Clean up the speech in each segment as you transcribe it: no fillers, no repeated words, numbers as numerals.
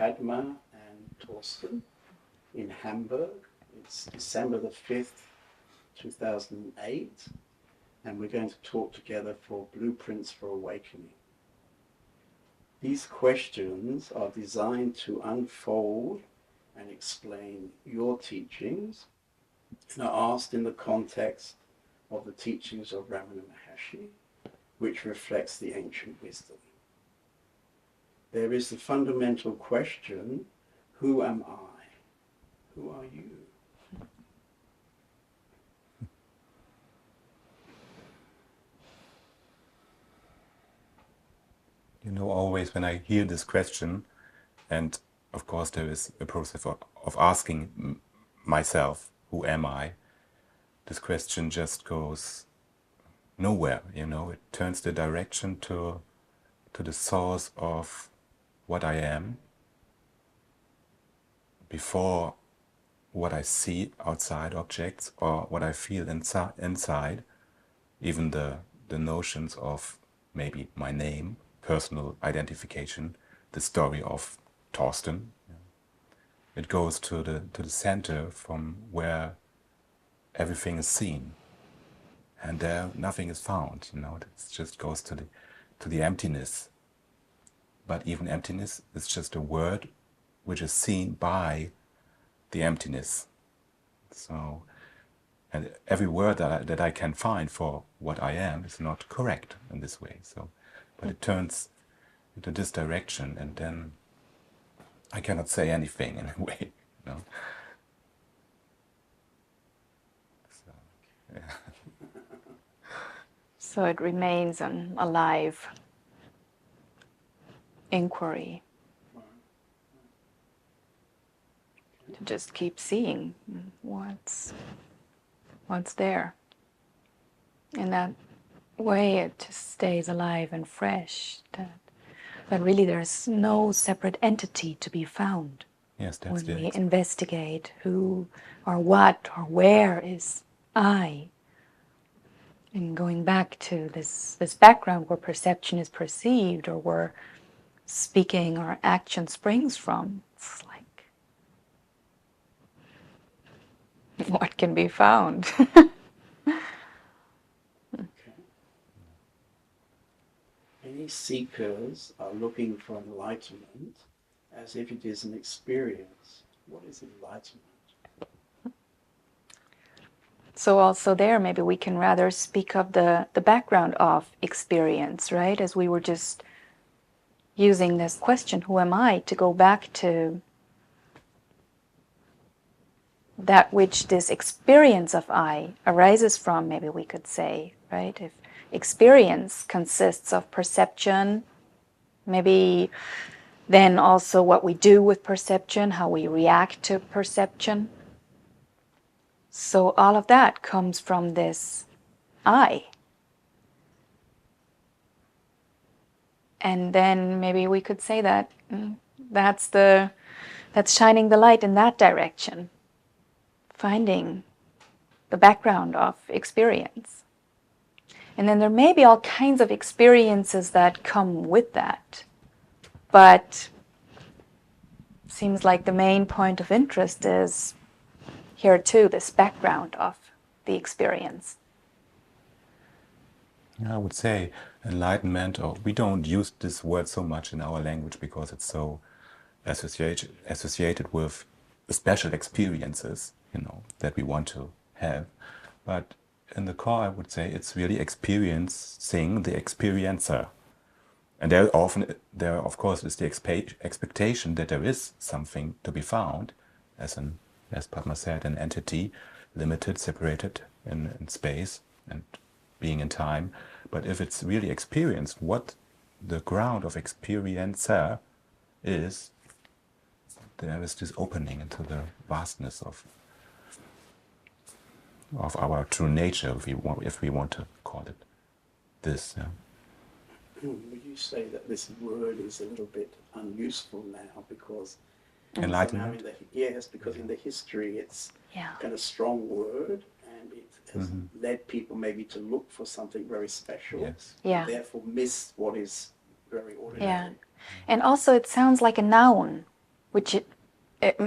Padma and Torsten in Hamburg. It's December the 5th, 2008, and we're going to talk together for Blueprints for Awakening. These questions are designed to unfold and explain your teachings and are asked in the context of the teachings of Ramana Maharshi, which reflects the ancient wisdom. There is the fundamental question, who am I? Who are you? You know, always when I hear this question, and of course there is a process of asking myself, who am I? This question just goes nowhere, you know, it turns the direction to the source of what I am, before what I see outside objects or what I feel inside, even the notions of maybe my name, personal identification, the story of Torsten. It goes to the center from where everything is seen, and there nothing is found. You know, it just goes to the emptiness. But even emptiness is just a word which is seen by the emptiness. So, and every word that I can find for what I am is not correct in this way. So, but it turns into this direction, and then I cannot say anything in a way, you know. So, yeah. So it remains an alive inquiry to just keep seeing what's there. In that way, it just stays alive and fresh. That really there's no separate entity to be found. Yes, that's when we investigate who or what or where is I. And going back to this background where perception is perceived or where speaking or action springs from, it's like, what can be found? Many seekers are looking for enlightenment as if it is an experience. What is enlightenment? So also there, maybe we can rather speak of the background of experience, right? As we were just using this question, who am I, to go back to that which this experience of I arises from, maybe we could say, right? If experience consists of perception, maybe then also what we do with perception, how we react to perception. So all of that comes from this I. And then maybe we could say that that's shining the light in that direction, finding the background of experience. And then there may be all kinds of experiences that come with that. But it seems like the main point of interest is here too, this background of the experience. I would say enlightenment, or we don't use this word so much in our language because it's so associated with special experiences, you know, that we want to have. But in the core, I would say it's really experiencing the experiencer. And there of course is the expectation that there is something to be found, as Padma said, an entity, limited, separated in space and being in time. But if it's really experienced, what the ground of experiencer is, there is this opening into the vastness of our true nature, if we want to call it this. Yeah. Would you say that this word is a little bit unuseful now because enlightenment? Because in the history it's kind of strong word, and it has led people maybe to look for something very special, and therefore miss what is very ordinary. Yeah, and also it sounds like a noun, which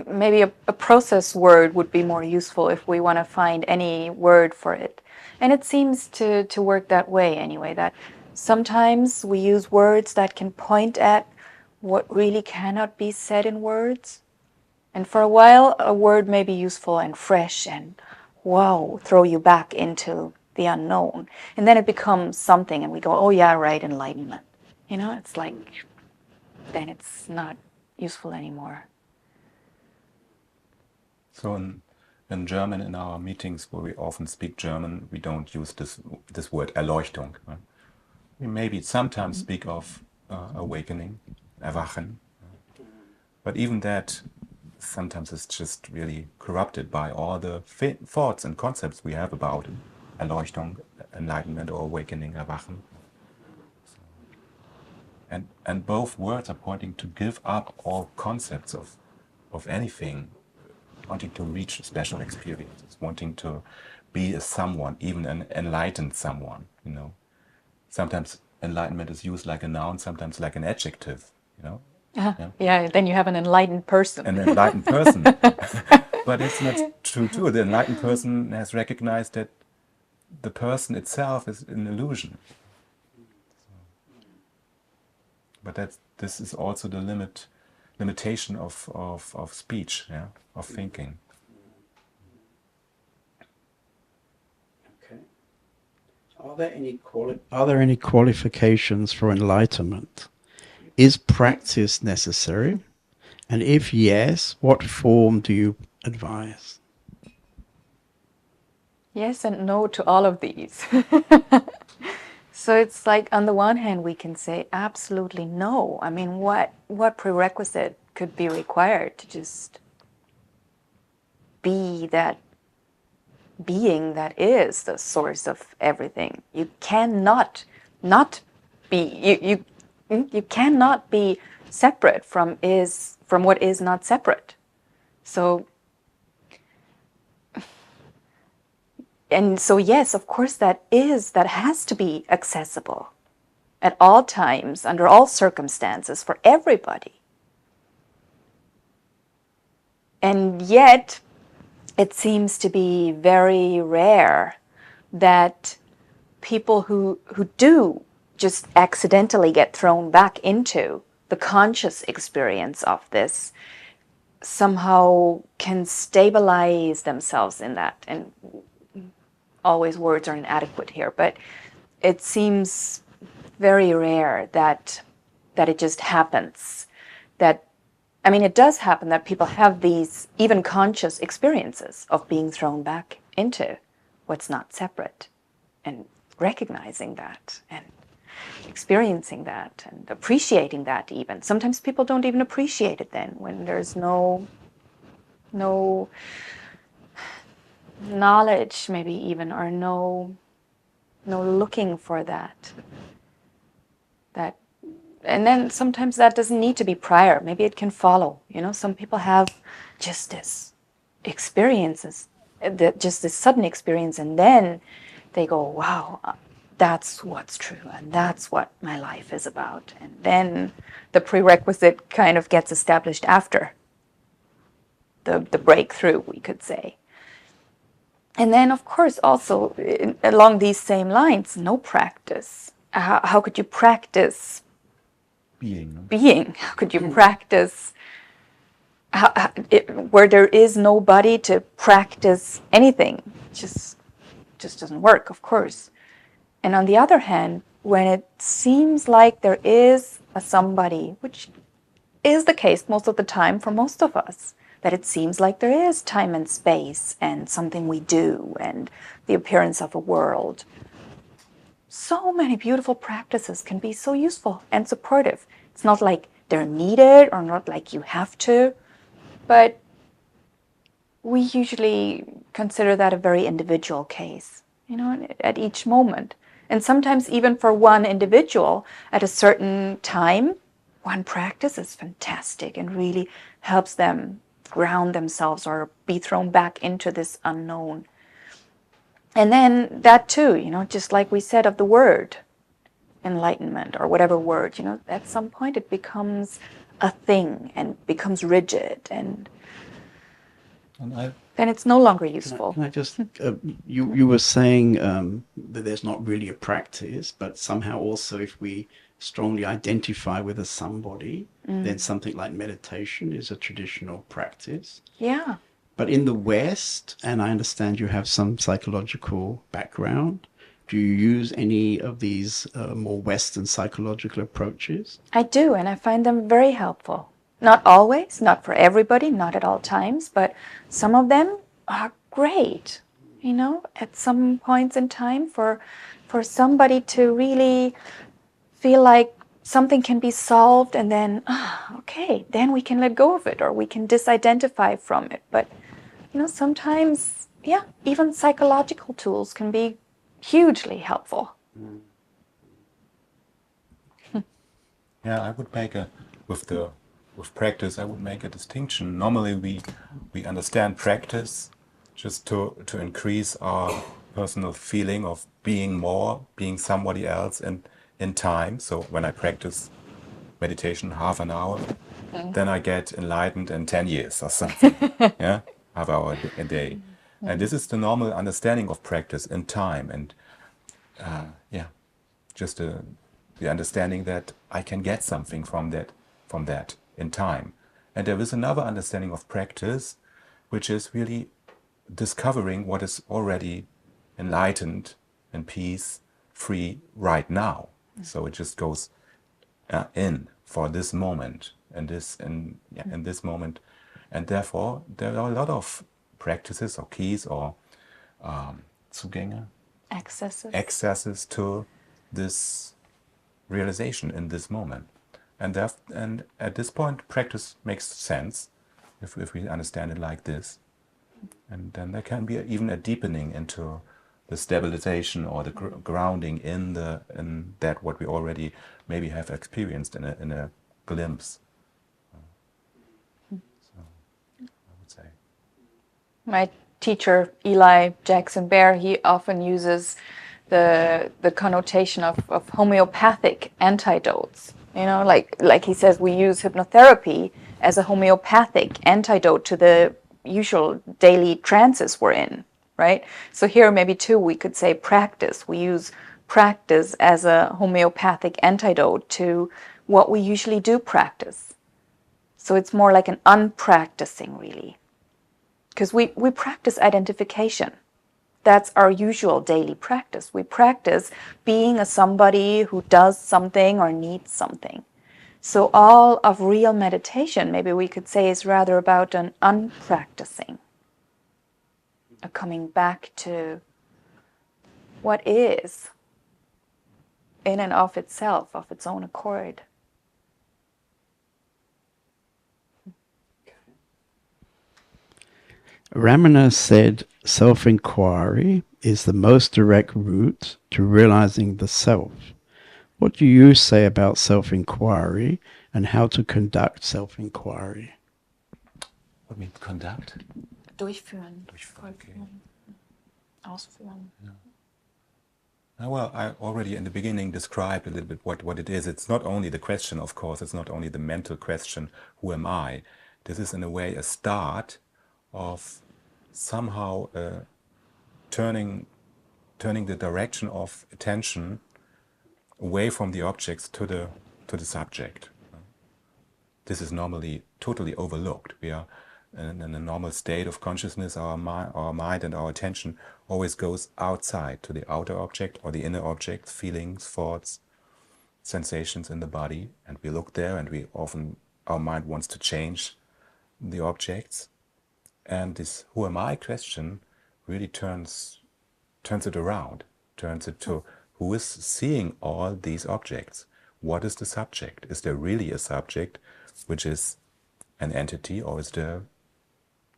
maybe a process word would be more useful if we want to find any word for it. And it seems to work that way anyway, that sometimes we use words that can point at what really cannot be said in words. And for a while, a word may be useful and fresh and, wow, throw you back into the unknown. And then it becomes something and we go, oh yeah, right, enlightenment. You know, it's like, then it's not useful anymore. So in German, in our meetings where we often speak German, we don't use this word Erleuchtung. Right? We maybe sometimes speak of awakening, erwachen. But even that sometimes is just really corrupted by all the thoughts and concepts we have about Erleuchtung, enlightenment or awakening, erwachen. And both words are pointing to give up all concepts of anything, wanting to reach special experiences, wanting to be a someone, even an enlightened someone, you know. Sometimes enlightenment is used like a noun, sometimes like an adjective, you know. Yeah, then you have an enlightened person. An enlightened person. But it's not true too. The enlightened person has recognized that the person itself is an illusion. But this is also the limitation of speech, yeah, of thinking. Okay. Are there any qualifications for enlightenment? Is practice necessary? And if yes, what form do you advise? Yes and no to all of these. So it's like, on the one hand, we can say absolutely no. I mean, what prerequisite could be required to just be that being that is the source of everything? You cannot not be, you cannot be separate from what is not separate. So, and so yes, of course that has to be accessible at all times, under all circumstances, for everybody. And yet, it seems to be very rare that people who do just accidentally get thrown back into the conscious experience of this somehow can stabilize themselves in that. And always words are inadequate here, but it seems very rare that it just happens. I mean, it does happen that people have these even conscious experiences of being thrown back into what's not separate, and recognizing that and experiencing that and appreciating that even. Sometimes people don't even appreciate it then, when there's no knowledge maybe even, or no looking for that. And then sometimes that doesn't need to be prior. Maybe it can follow. You know, some people have just this experiences, just this sudden experience, and then they go, wow, that's what's true, and that's what my life is about. And then the prerequisite kind of gets established after the breakthrough, we could say. And then, of course, also along these same lines, no practice. How could you practice being? How could you practice where there is nobody to practice anything? Just doesn't work, of course. And on the other hand, when it seems like there is a somebody, which is the case most of the time for most of us, that it seems like there is time and space and something we do and the appearance of a world. So many beautiful practices can be so useful and supportive. It's not like they're needed or not like you have to, but we usually consider that a very individual case, you know, at each moment. And sometimes even for one individual at a certain time, one practice is fantastic and really helps them ground themselves or be thrown back into this unknown. And then that too, you know, just like we said of the word enlightenment or whatever word, you know, at some point it becomes a thing and becomes rigid, and And then it's no longer useful. Can I just, you were saying that there's not really a practice, but somehow also if we strongly identify with a somebody, then something like meditation is a traditional practice. Yeah. But in the West, and I understand you have some psychological background, do you use any of these more Western psychological approaches? I do, and I find them very helpful. Not always, not for everybody, not at all times, but some of them are great, you know, at some points in time for somebody to really feel like something can be solved, and then, okay, then we can let go of it, or we can disidentify from it. But, you know, sometimes, yeah, even psychological tools can be hugely helpful. Yeah, I would make with practice, I would make a distinction. Normally we understand practice just to increase our personal feeling of being more, being somebody else in time. So when I practice meditation half an hour, then I get enlightened in 10 years or something. Yeah, half hour a day. And this is the normal understanding of practice in time. And yeah, just the understanding that I can get something from that in time. And there is another understanding of practice, which is really discovering what is already enlightened and peace, free right now. So it just goes in for this moment and in this moment, and therefore there are a lot of practices or keys or Zugänge, accesses to this realization in this moment. And at this point, practice makes sense if we understand it like this. And then there can be even a deepening into the stabilization or the grounding in that what we already maybe have experienced in a glimpse. So I would say. My teacher, Eli Jaxon-Bear, he often uses the connotation of homeopathic antidotes. You know, like he says, we use hypnotherapy as a homeopathic antidote to the usual daily trances we're in, right? So here maybe too we could say practice. We use practice as a homeopathic antidote to what we usually do practice. So it's more like an unpracticing, really. Because we practice identification. That's our usual daily practice. We practice being a somebody who does something or needs something. So all of real meditation, maybe we could say, is rather about an unpracticing, a coming back to what is in and of itself, of its own accord. Ramana said self-inquiry is the most direct route to realizing the self. What do you say about self-inquiry and how to conduct self-inquiry? What means conduct? Durchführen. Okay. Ausführen. Yeah. Well, I already in the beginning described a little bit what it is. It's not only the question, of course, it's not only the mental question, who am I? This is in a way a start of somehow turning the direction of attention away from the objects to the subject. This is normally totally overlooked. We are in a normal state of consciousness. Our mind and our attention always goes outside to the outer object or the inner objects, feelings, thoughts, sensations in the body, and we look there, and our mind wants to change the objects. And this "who am I" question really turns it around, turns it to who is seeing all these objects? What is the subject? Is there really a subject which is an entity, or is there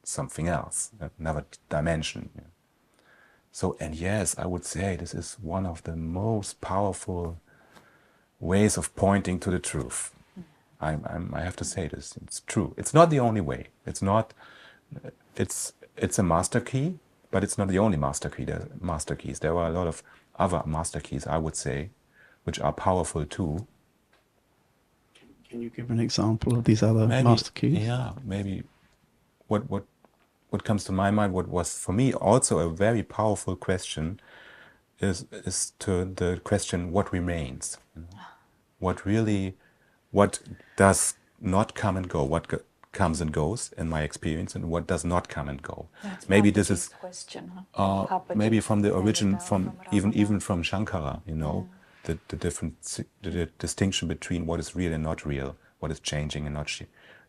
something else, another dimension? So, and yes, I would say this is one of the most powerful ways of pointing to the truth. I have to say this, it's true. It's not the only way. It's a master key, but it's not the only master key. There are master keys. There are a lot of other master keys, I would say, which are powerful too. Can you give an example of these other master keys? Yeah, maybe what comes to my mind, what was for me also a very powerful question, is to the question, what remains? What does not come and go? What comes and goes in my experience, and what does not come and go? That's Maybe this Papaji's is question, huh? maybe from the origin, down from Ramana. even from Shankara, the different the distinction between what is real and not real, what is changing and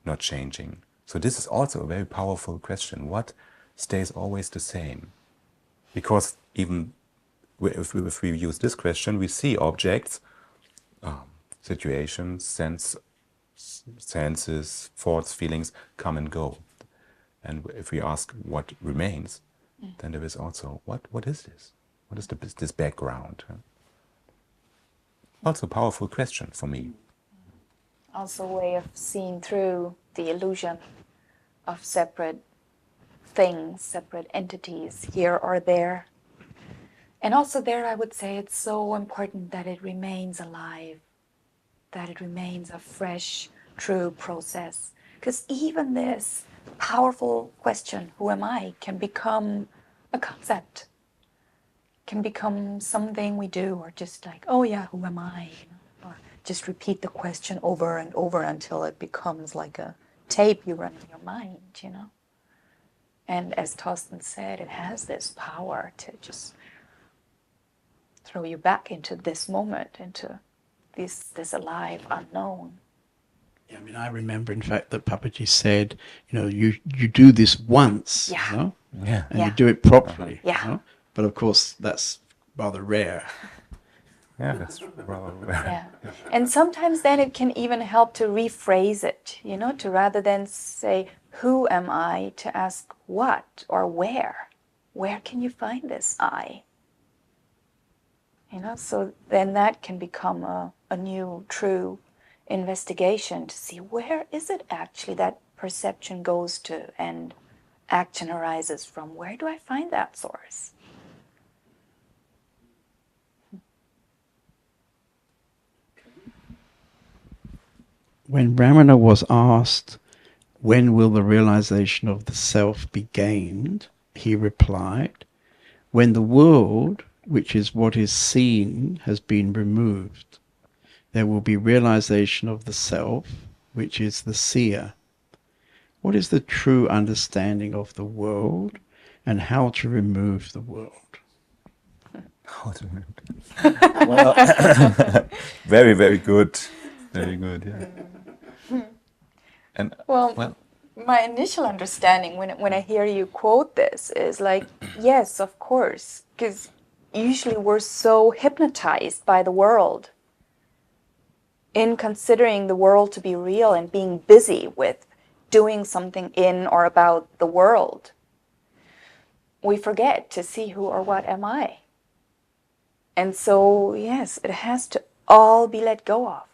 not changing. So this is also a very powerful question. What stays always the same? Because even if we use this question, we see objects, situations, senses, thoughts, feelings come and go. And if we ask what remains, then there is also, what is this? What is this background? Also a powerful question for me. Also a way of seeing through the illusion of separate things, separate entities here or there. And also there, I would say it's so important that it remains alive, that it remains a fresh, true process. Because even this powerful question, who am I, can become a concept, can become something we do, or just like, oh yeah, who am I? Or just repeat the question over and over until it becomes like a tape you run in your mind. And as Torsten said, it has this power to just throw you back into this moment, into this alive unknown. Yeah, I mean, I remember, in fact, that Papaji said, you do this once, Yeah. and you do it properly. Yeah. But of course, that's rather rare. Yeah, that's rather rare. Yeah. And sometimes then it can even help to rephrase it, to rather than say, who am I, to ask what or where? Where can you find this I? So then that can become a new, true investigation to see where is it actually that perception goes to and action arises from. Where do I find that source? When Ramana was asked, when will the realization of the self be gained, he replied, when the world, which is what is seen, has been removed, there will be realization of the self, which is the seer. What is the true understanding of the world, and how to remove the world? How to remove it? Well, very, very good. Very good, yeah. And Well, my initial understanding when I hear you quote this is like, yes, of course, because usually we're so hypnotized by the world in considering the world to be real and being busy with doing something in or about the world. We forget to see who or what am I. And so, yes, it has to all be let go of.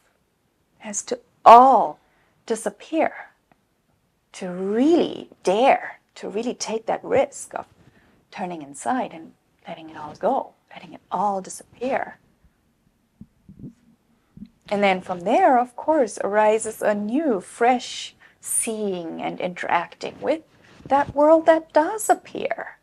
It has to all disappear. To really dare, to really take that risk of turning inside and letting it all go, letting it all disappear. And then from there, of course, arises a new, fresh seeing and interacting with that world that does appear.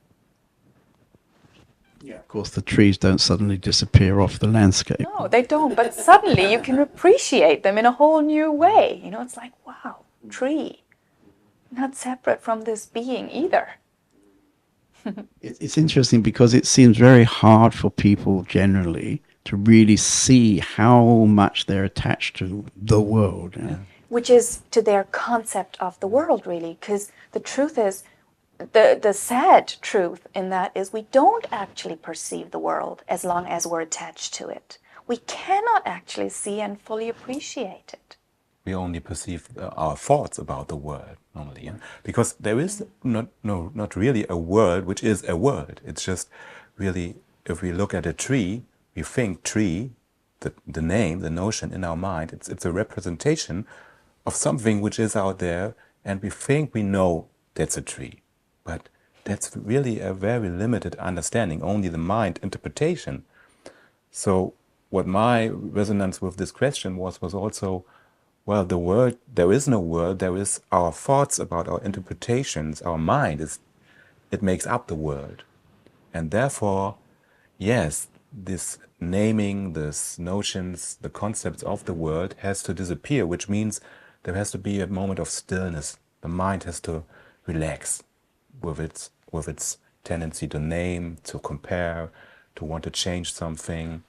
Yeah, of course, the trees don't suddenly disappear off the landscape. No, they don't, but suddenly you can appreciate them in a whole new way. It's like, wow, tree, not separate from this being either. It's interesting because it seems very hard for people generally to really see how much they're attached to the world. Which is to their concept of the world, really, because the truth is, the sad truth in that is we don't actually perceive the world as long as we're attached to it. We cannot actually see and fully appreciate it. We only perceive our thoughts about the world normally, because there is not really a world which is a world. It's just really, if we look at a tree, we think tree, the name, the notion in our mind, it's a representation of something which is out there, and we think we know that's a tree. But that's really a very limited understanding, only the mind interpretation. So what my resonance with this question was also, well, the world, there is no world, there is our thoughts about our interpretations, our mind, it makes up the world. And therefore, yes, this naming, this notions, the concepts of the world has to disappear, which means there has to be a moment of stillness. The mind has to relax with its tendency to name, to compare, to want to change something,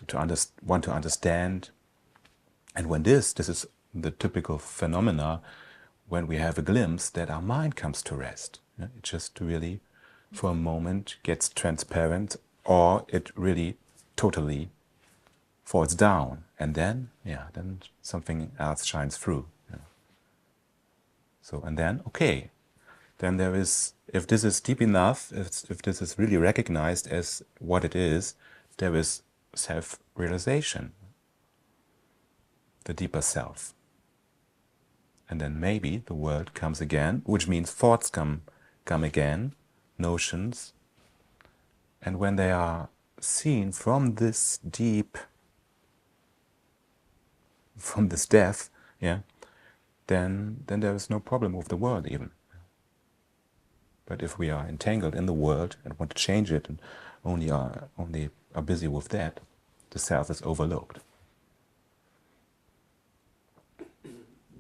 to want to understand. And when this is the typical phenomena, when we have a glimpse that our mind comes to rest. It just really, for a moment, gets transparent, or it really totally falls down. And then, then something else shines through. So, and then, okay, then there is, if this is deep enough, if this is really recognized as what it is, there is self-realization, the deeper self. And then maybe the world comes again, which means thoughts come again, notions. And when they are seen from this deep, from this depth, then there is no problem with the world even. But if we are entangled in the world and want to change it and only are busy with that, the self is overlooked.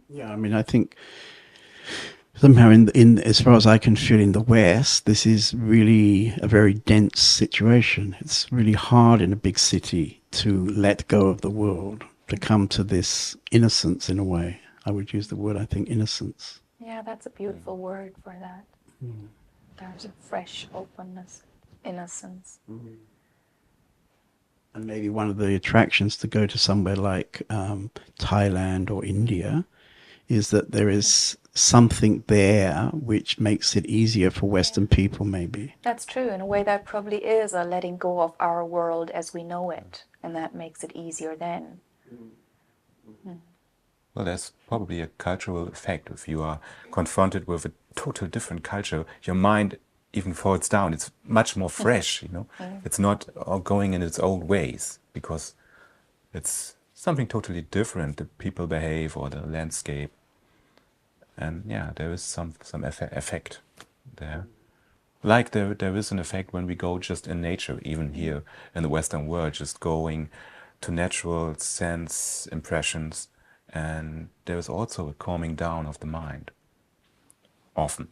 Yeah, I mean, I think somehow in as far as I can feel in the West, this is really a very dense situation. It's really hard in a big city to let go of the world, to come to this innocence in a way. I would use the word, I think, innocence. Yeah, that's a beautiful word for that. There's a fresh openness, innocence. And maybe one of the attractions to go to somewhere like Thailand or India is that there is something there which makes it easier for Western people, maybe. That's true. In a way, that probably is a letting go of our world as we know it, and that makes it easier then. Well, there's probably a cultural effect. If you are confronted with a total different culture, your mind even falls down. It's much more fresh, It's not all going in its old ways, because it's something totally different, the people behave or the landscape. And there is some effect there. Like there is an effect when we go just in nature, even here in the Western world, just going to natural sense impressions, and there is also a calming down of the mind, often.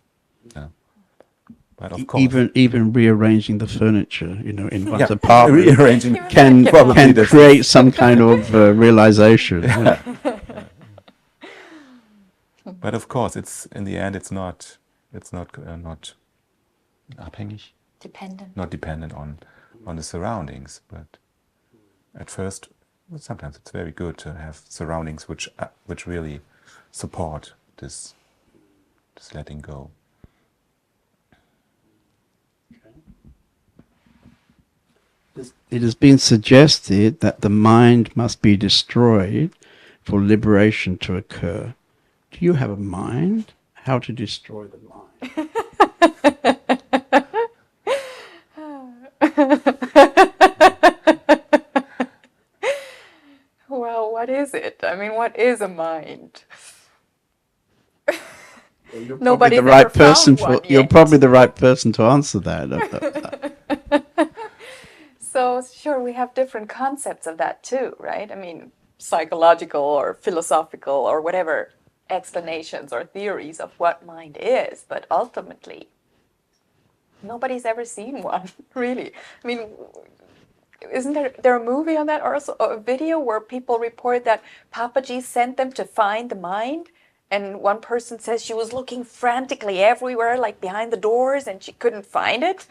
But of course, even rearranging the furniture, in one's Yeah, apartment rearranging can probably create some kind of realization. Yeah. But of course, it's in the end, it's not abhängig, not dependent on the surroundings. But at first, sometimes it's very good to have surroundings which really support this letting go. It has been suggested that the mind must be destroyed for liberation to occur. Do you have a mind? How to destroy the mind? Well, what is it? I mean, what is a mind? You're Nobody's probably the right ever found person one you're yet. probably the right person to answer that. So, sure, we have different concepts of that too, right? I mean, psychological or philosophical or whatever explanations or theories of what mind is, but ultimately, nobody's ever seen one, really. I mean, isn't there a movie on that, or also a video where people report that Papaji sent them to find the mind? And one person says she was looking frantically everywhere, like behind the doors, and she couldn't find it.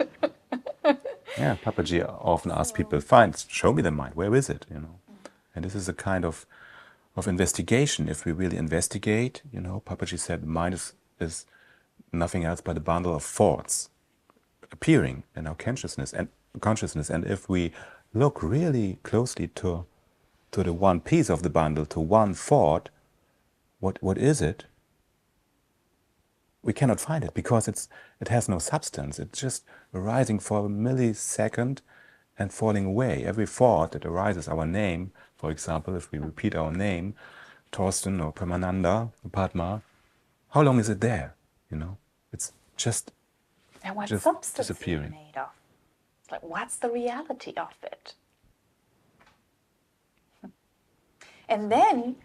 Yeah, Papaji often asks people, show me the mind, where is it, And this is a kind of investigation. If we really investigate, Papaji said the mind is nothing else but a bundle of thoughts appearing in our consciousness. And if we look really closely to the one piece of the bundle, to one thought, what is it? We cannot find it because it has no substance. It's just arising for a millisecond, and falling away. Every thought that arises, our name, for example, if we repeat our name, Torsten or Pramananda, Padma, how long is it there? You know, it's just And what just substance is it disappearing. made of? It's like, what's the reality of it? And then,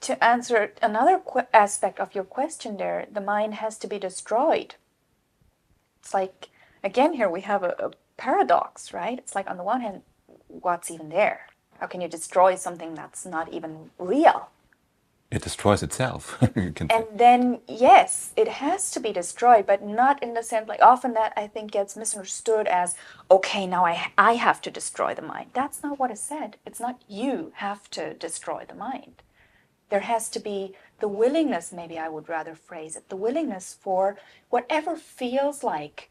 to answer another aspect of your question there, the mind has to be destroyed. It's like, again, here we have a paradox, right? It's like, on the one hand, what's even there? How can you destroy something that's not even real? It destroys itself. You can And say. then, yes, it has to be destroyed, but not in the sense, like often that I think gets misunderstood as, okay, now I have to destroy the mind. That's not what is said. It's not you have to destroy the mind. There has to be the willingness, maybe I would rather phrase it, the willingness for whatever feels like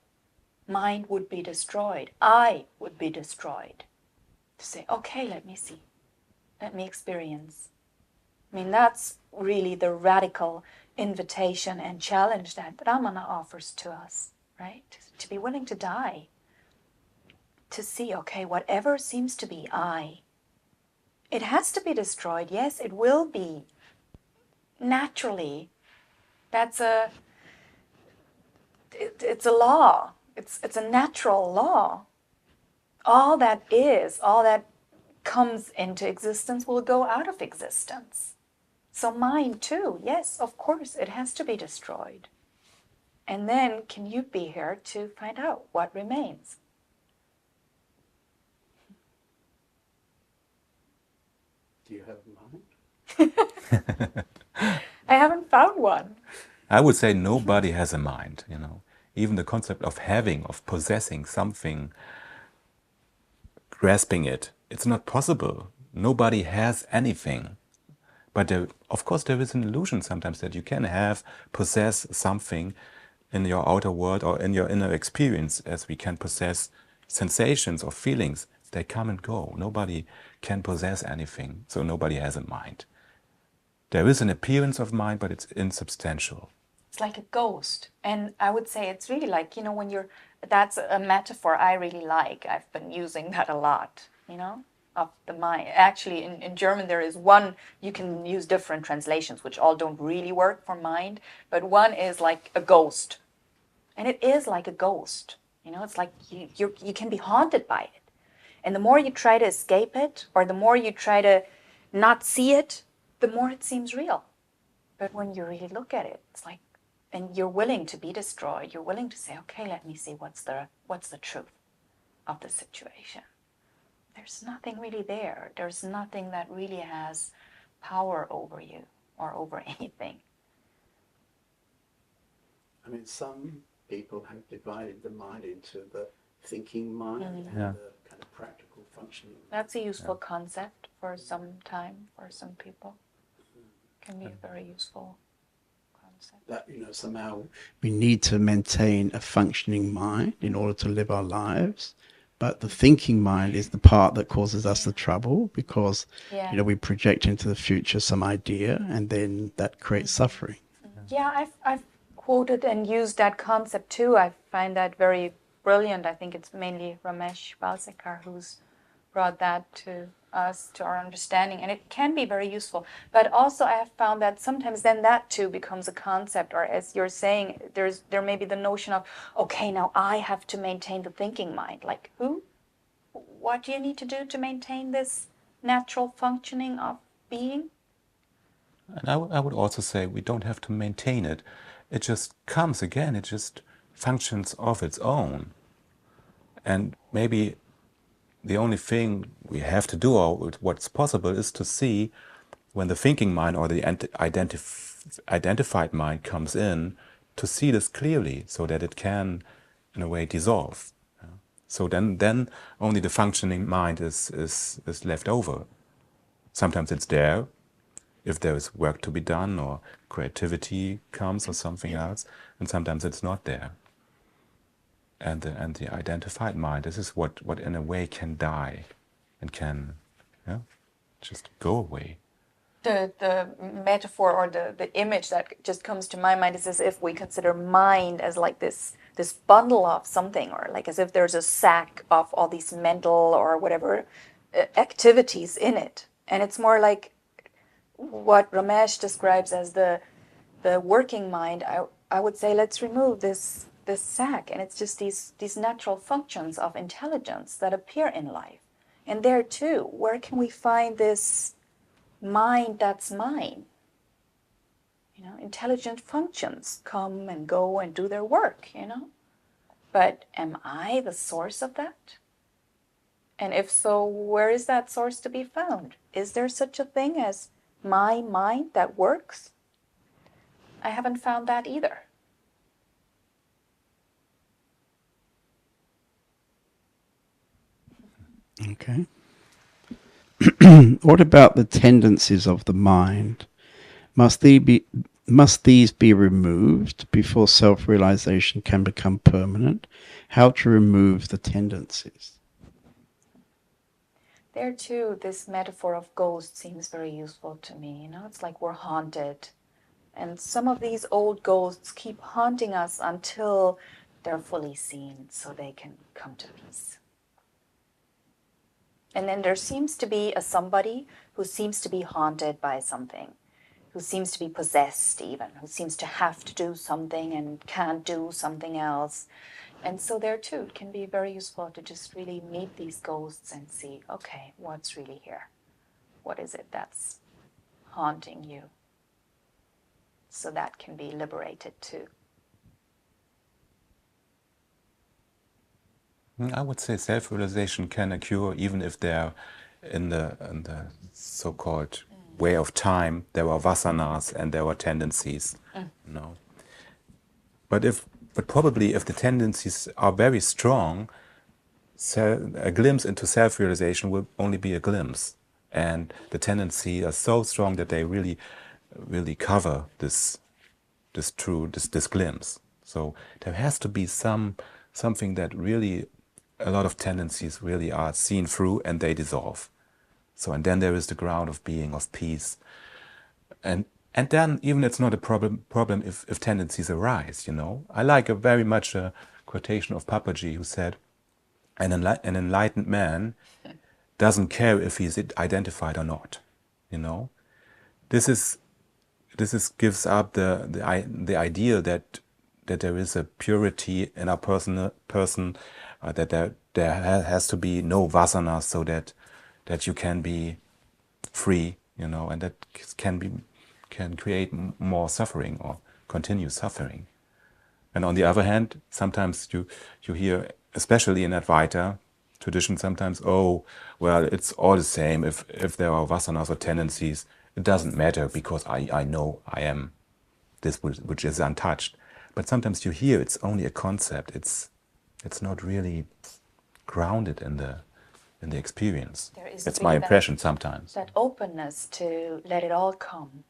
mind would be destroyed, I would be destroyed. To say, okay, let me see, let me experience. I mean, that's really the radical invitation and challenge that Ramana offers to us, right? To be willing to die, to see, okay, whatever seems to be I, it has to be destroyed. Yes, it will be. Naturally, it's a law. It's a natural law. All that is, all that comes into existence will go out of existence. So mind too, yes, of course, it has to be destroyed. And then can you be here to find out what remains? Do you have a mind? I haven't found one. I would say nobody has a mind, you know. Even the concept of having, of possessing something, grasping it, it's not possible. Nobody has anything. But of course there is an illusion sometimes that you can possess something in your outer world or in your inner experience, as we can possess sensations or feelings. They come and go. Nobody can possess anything, so nobody has a mind. There is an appearance of mind, but it's insubstantial. It's like a ghost. And I would say it's really like, when that's a metaphor I really like. I've been using that a lot, of the mind. Actually, in German, there is one, you can use different translations, which all don't really work for mind, but one is like a ghost. And it is like a ghost. It's like you can be haunted by it. And the more you try to escape it, or the more you try to not see it, the more it seems real. But when you really look at it, it's like, and you're willing to be destroyed, you're willing to say, okay, let me see what's the truth of the situation. There's nothing really there. There's nothing that really has power over you or over anything. I mean, some people have divided the mind into the thinking mind and Yeah. the kind of practical functioning. That's a useful concept for some time, for some people. Can be a very useful concept. That, somehow we need to maintain a functioning mind in order to live our lives. But the thinking mind is the part that causes us the trouble because, we project into the future some idea and then that creates suffering. Yeah, I've quoted and used that concept too. I find that very brilliant. I think it's mainly Ramesh Balsekar who's brought that to us, to our understanding, and it can be very useful. But also I have found that sometimes then that too becomes a concept, or as you're saying, there may be the notion of, okay, now I have to maintain the thinking mind. Like who? What do you need to do to maintain this natural functioning of being? And I would also say we don't have to maintain it. It just comes again. It just functions of its own. And maybe the only thing we have to do, or what's possible, is to see when the thinking mind or the identified mind comes in, to see this clearly so that it can, in a way, dissolve. So then only the functioning mind is left over. Sometimes it's there, if there is work to be done or creativity comes or something else, and sometimes it's not there. And the identified mind, this is what in a way can die and can just go away. The metaphor or the image that just comes to my mind is as if we consider mind as like this this bundle of something, or like as if there's a sack of all these mental or whatever activities in it. And it's more like what Ramesh describes as the working mind. I would say, let's remove this sack, and it's just these natural functions of intelligence that appear in life. And there too, where can we find this mind that's mine? You know, intelligent functions come and go and do their work, you know. But am I the source of that? And if so, where is that source to be found? Is there such a thing as my mind that works? I haven't found that either. Okay. What about the tendencies of the mind? Must these be removed before self-realization can become permanent? How to remove the tendencies? There too, this metaphor of ghost seems very useful to me. You know, it's like we're haunted. And some of these old ghosts keep haunting us until they're fully seen, so they can come to peace. And then there seems to be a somebody who seems to be haunted by something, who seems to be possessed even, who seems to have to do something and can't do something else. And so there too, it can be very useful to just really meet these ghosts and see, okay, what's really here? What is it that's haunting you? So that can be liberated too. I would say self-realization can occur even if they're in the so-called way of time. There are vasanas and there are tendencies, you know. But probably if the tendencies are very strong, a glimpse into self-realization will only be a glimpse, and the tendencies are so strong that they really cover this glimpse. So there has to be something that really, a lot of tendencies really are seen through and they dissolve. So, and then there is the ground of being, of peace. And then even it's not a problem if tendencies arise, you know. I like very much a quotation of Papaji who said, an enlightened man doesn't care if he's identified or not, you know. This gives up the idea that there is a purity in our person, that there has to be no vasana so that you can be free, you know, and that can create more suffering or continue suffering. And on the other hand, sometimes you hear, especially in Advaita tradition, sometimes, oh, well, it's all the same if there are vasanas or tendencies. It doesn't matter because I know I am this which is untouched. But sometimes you hear it's only a concept. It's not really grounded in the experience. It's my impression sometimes. That openness to let it all come,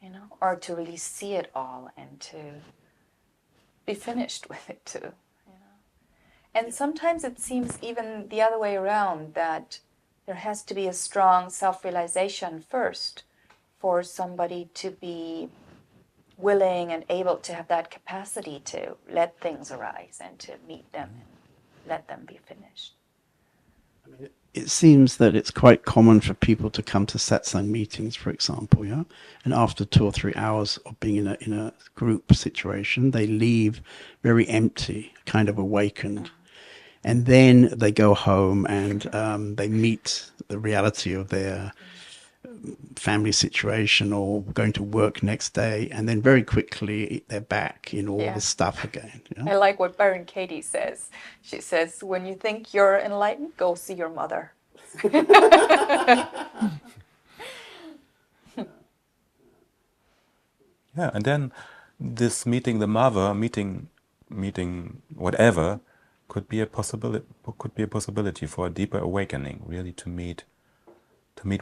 you know, or to really see it all and to be finished with it too, you know. And sometimes it seems even the other way around, that there has to be a strong self-realization first for somebody to be willing and able to have that capacity to let things arise and to meet them and let them be finished. I mean, it seems that it's quite common for people to come to satsang meetings, for example, yeah, and after 2 or 3 hours of being in a group situation, they leave very empty, kind of awakened, and then they go home and they meet the reality of their family situation or going to work next day, and then very quickly they're back in all the stuff again. Yeah? I like what Baron Katie says. She says, when you think you're enlightened, go see your mother. Yeah, and then this meeting the mother, meeting whatever, could be a possibility for a deeper awakening, really to meet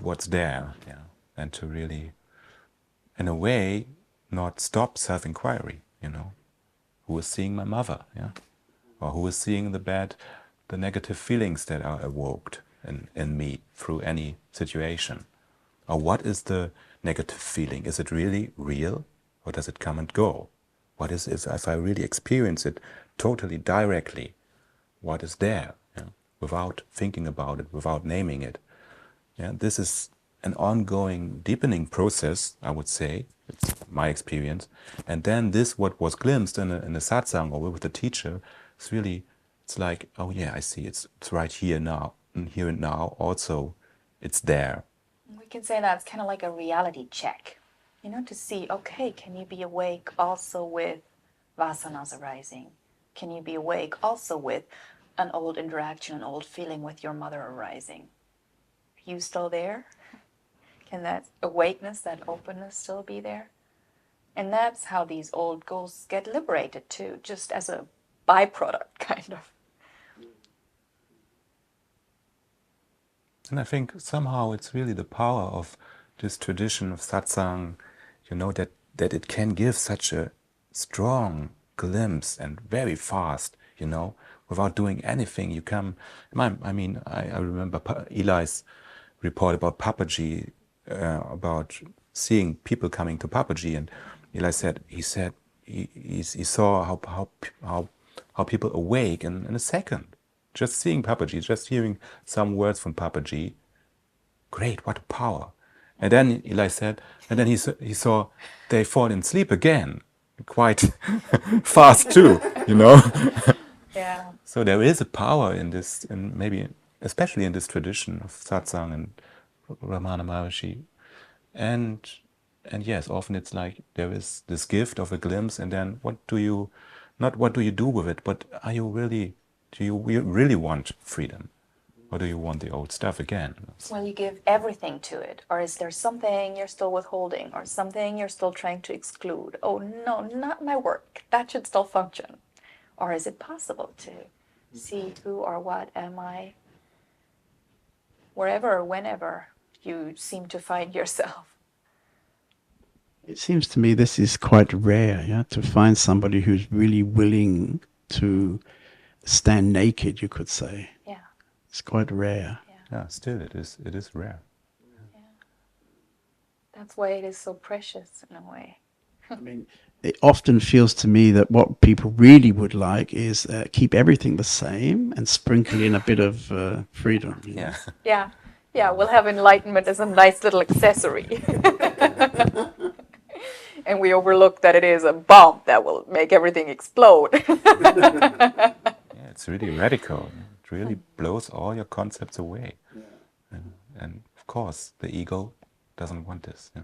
what's there, yeah, and to really, in a way, not stop self-inquiry, you know. Who is seeing my mother, yeah? Or who is seeing the negative feelings that are evoked in me through any situation? Or what is the negative feeling? Is it really real? Or does it come and go? What is if I really experience it totally directly? What is there, yeah, without thinking about it, without naming it? Yeah, this is an ongoing deepening process, I would say. It's my experience. And then this, what was glimpsed in a satsang or with the teacher, it's really, it's like, oh yeah, I see, it's right here now, and here and now also, it's there. We can say that's kind of like a reality check, you know, to see, okay, can you be awake also with vasanas arising? Can you be awake also with an old interaction, an old feeling with your mother arising? Are you still there? Can that awakeness, that openness still be there? And that's how these old ghosts get liberated too, just as a byproduct, kind of. And I think somehow it's really the power of this tradition of satsang, you know, that it can give such a strong glimpse and very fast, you know, without doing anything. You come, I mean, I remember Eli's report about Papaji, about seeing people coming to Papaji, and Eli said he saw how people awake in a second. Just seeing Papaji, just hearing some words from Papaji, great, what a power. And then Eli said, and then he saw they fall in sleep again, quite fast too, you know. Yeah. So there is a power in this, and maybe especially in this tradition of satsang and Ramana Maharshi, and yes, often it's like there is this gift of a glimpse, and then what do you do with it, but do you really want freedom, or do you want the old stuff again? Well, you give everything to it, or is there something you're still withholding, or something you're still trying to exclude? Oh no, not my work. That should still function. Or is it possible to see who or what am I, wherever or whenever you seem to find yourself? It seems to me this is quite rare, yeah, to find somebody who's really willing to stand naked, you could say. Yeah. It's quite rare. Yeah, still it is rare. Yeah. That's why it is so precious in a way. I mean, it often feels to me that what people really would like is keep everything the same and sprinkle in a bit of freedom. You know? Yeah. Yeah, we'll have enlightenment as a nice little accessory. And we overlook that it is a bomb that will make everything explode. Yeah, it's really radical. It really blows all your concepts away. Yeah. And of course, the ego doesn't want this. Yeah.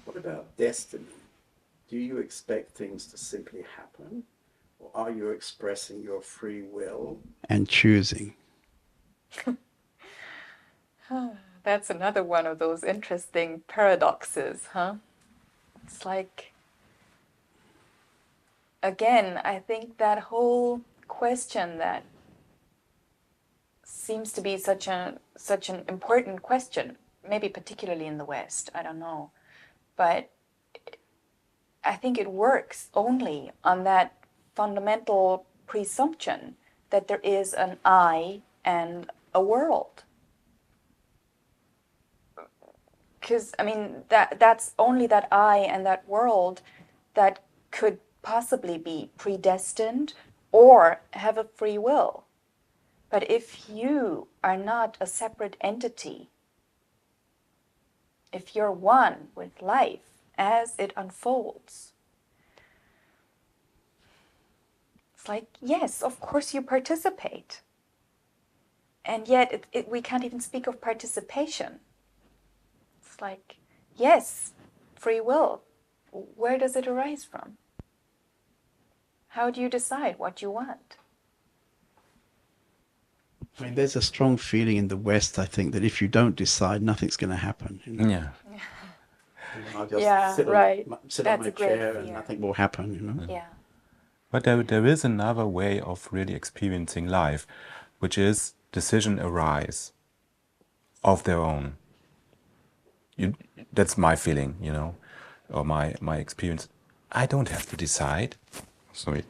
What about destiny? Do you expect things to simply happen? Or are you expressing your free will and choosing? That's another one of those interesting paradoxes, huh? It's like, again, I think that whole question that seems to be such an important question, maybe particularly in the West, I don't know. But I think it works only on that fundamental presumption that there is an I and a world. Because, I mean, that's only that I and that world that could possibly be predestined or have a free will. But if you are not a separate entity, if you're one with life as it unfolds, it's like, yes, of course you participate. And yet we can't even speak of participation. It's like, yes, free will. Where does it arise from? How do you decide what you want? I mean, there's a strong feeling in the West, I think, that if you don't decide, nothing's going to happen. You know? Yeah. I'll just sit on my chair and nothing will happen, you know? Yeah. But there is another way of really experiencing life, which is decision arise of their own. That's my feeling, you know, or my experience. I don't have to decide. Sorry.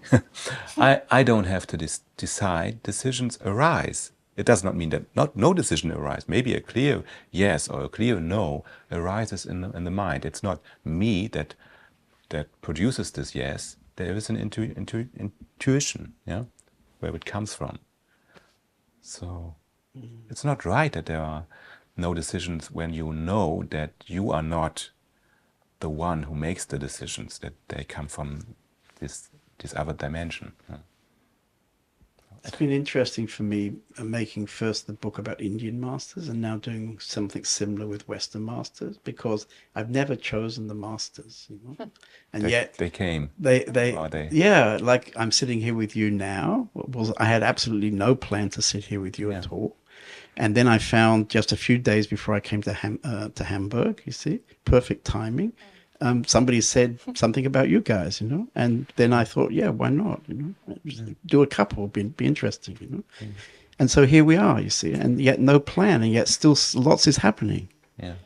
I don't have to decide. Decisions arise It does not mean that no decision arises. Maybe a clear yes or a clear no arises in the mind. It's not me that produces this yes. There is an intuition, yeah, where it comes from. So it's not right that there are no decisions when you know that you are not the one who makes the decisions, that they come from this other dimension. It's been interesting for me making first the book about Indian masters and now doing something similar with Western masters, because I've never chosen the masters, you know, and yet they came. They yeah, like I'm sitting here with you now. I had absolutely no plan to sit here with you at all, and then I found just a few days before I came to Hamburg. You see, perfect timing. Somebody said something about you guys, you know, and then I thought, yeah, why not? You know, do a couple, be interesting, you know. And so here we are, you see, and yet no plan, and yet still lots is happening. Yeah.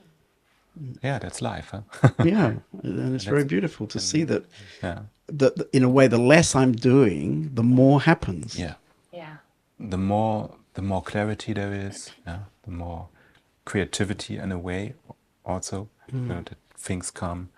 Yeah, that's life, huh? Yeah, and it's very beautiful to see that. Yeah. That in a way, the less I'm doing, the more happens. Yeah. Yeah. The more clarity there is, yeah, the more creativity in a way, also, you know, that things come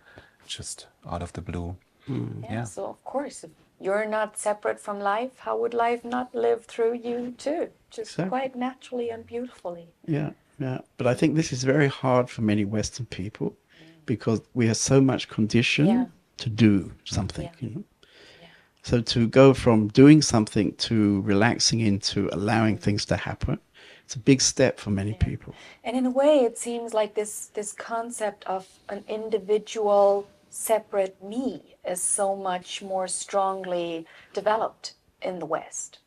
just out of the blue. Yeah. So of course, if you're not separate from life, how would life not live through you too? Just quite naturally and beautifully. Yeah, yeah. But I think this is very hard for many Western people because we are so much conditioned to do something, you know. So to go from doing something to relaxing into allowing things to happen, it's a big step for many people. And in a way, it seems like this concept of an individual, separate me is so much more strongly developed in the West.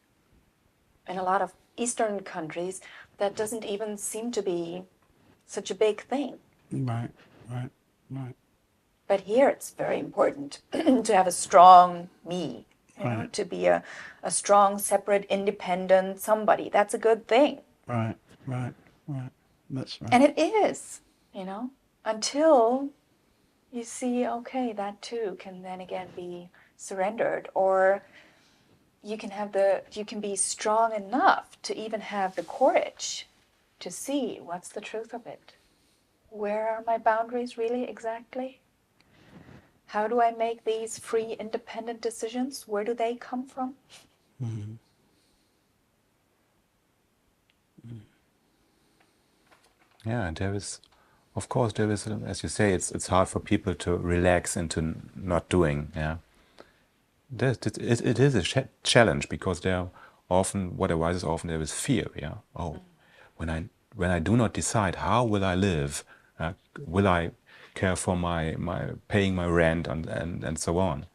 In a lot of Eastern countries, that doesn't even seem to be such a big thing. Right. But here it's very important to have a strong me, you know, to be a strong, separate, independent somebody. That's a good thing. Right. That's right. And it is, you know, until you see, okay, that too can then again be surrendered, or you can be strong enough to even have the courage to see what's the truth of it. Where are my boundaries really exactly? How do I make these free, independent decisions? Where do they come from? Yeah, there is, of course, as you say, it's hard for people to relax into not doing. Yeah, it is a challenge because there often what arises often there is fear. Yeah, when I do not decide, how will I live? Will I care for my paying my rent and so on?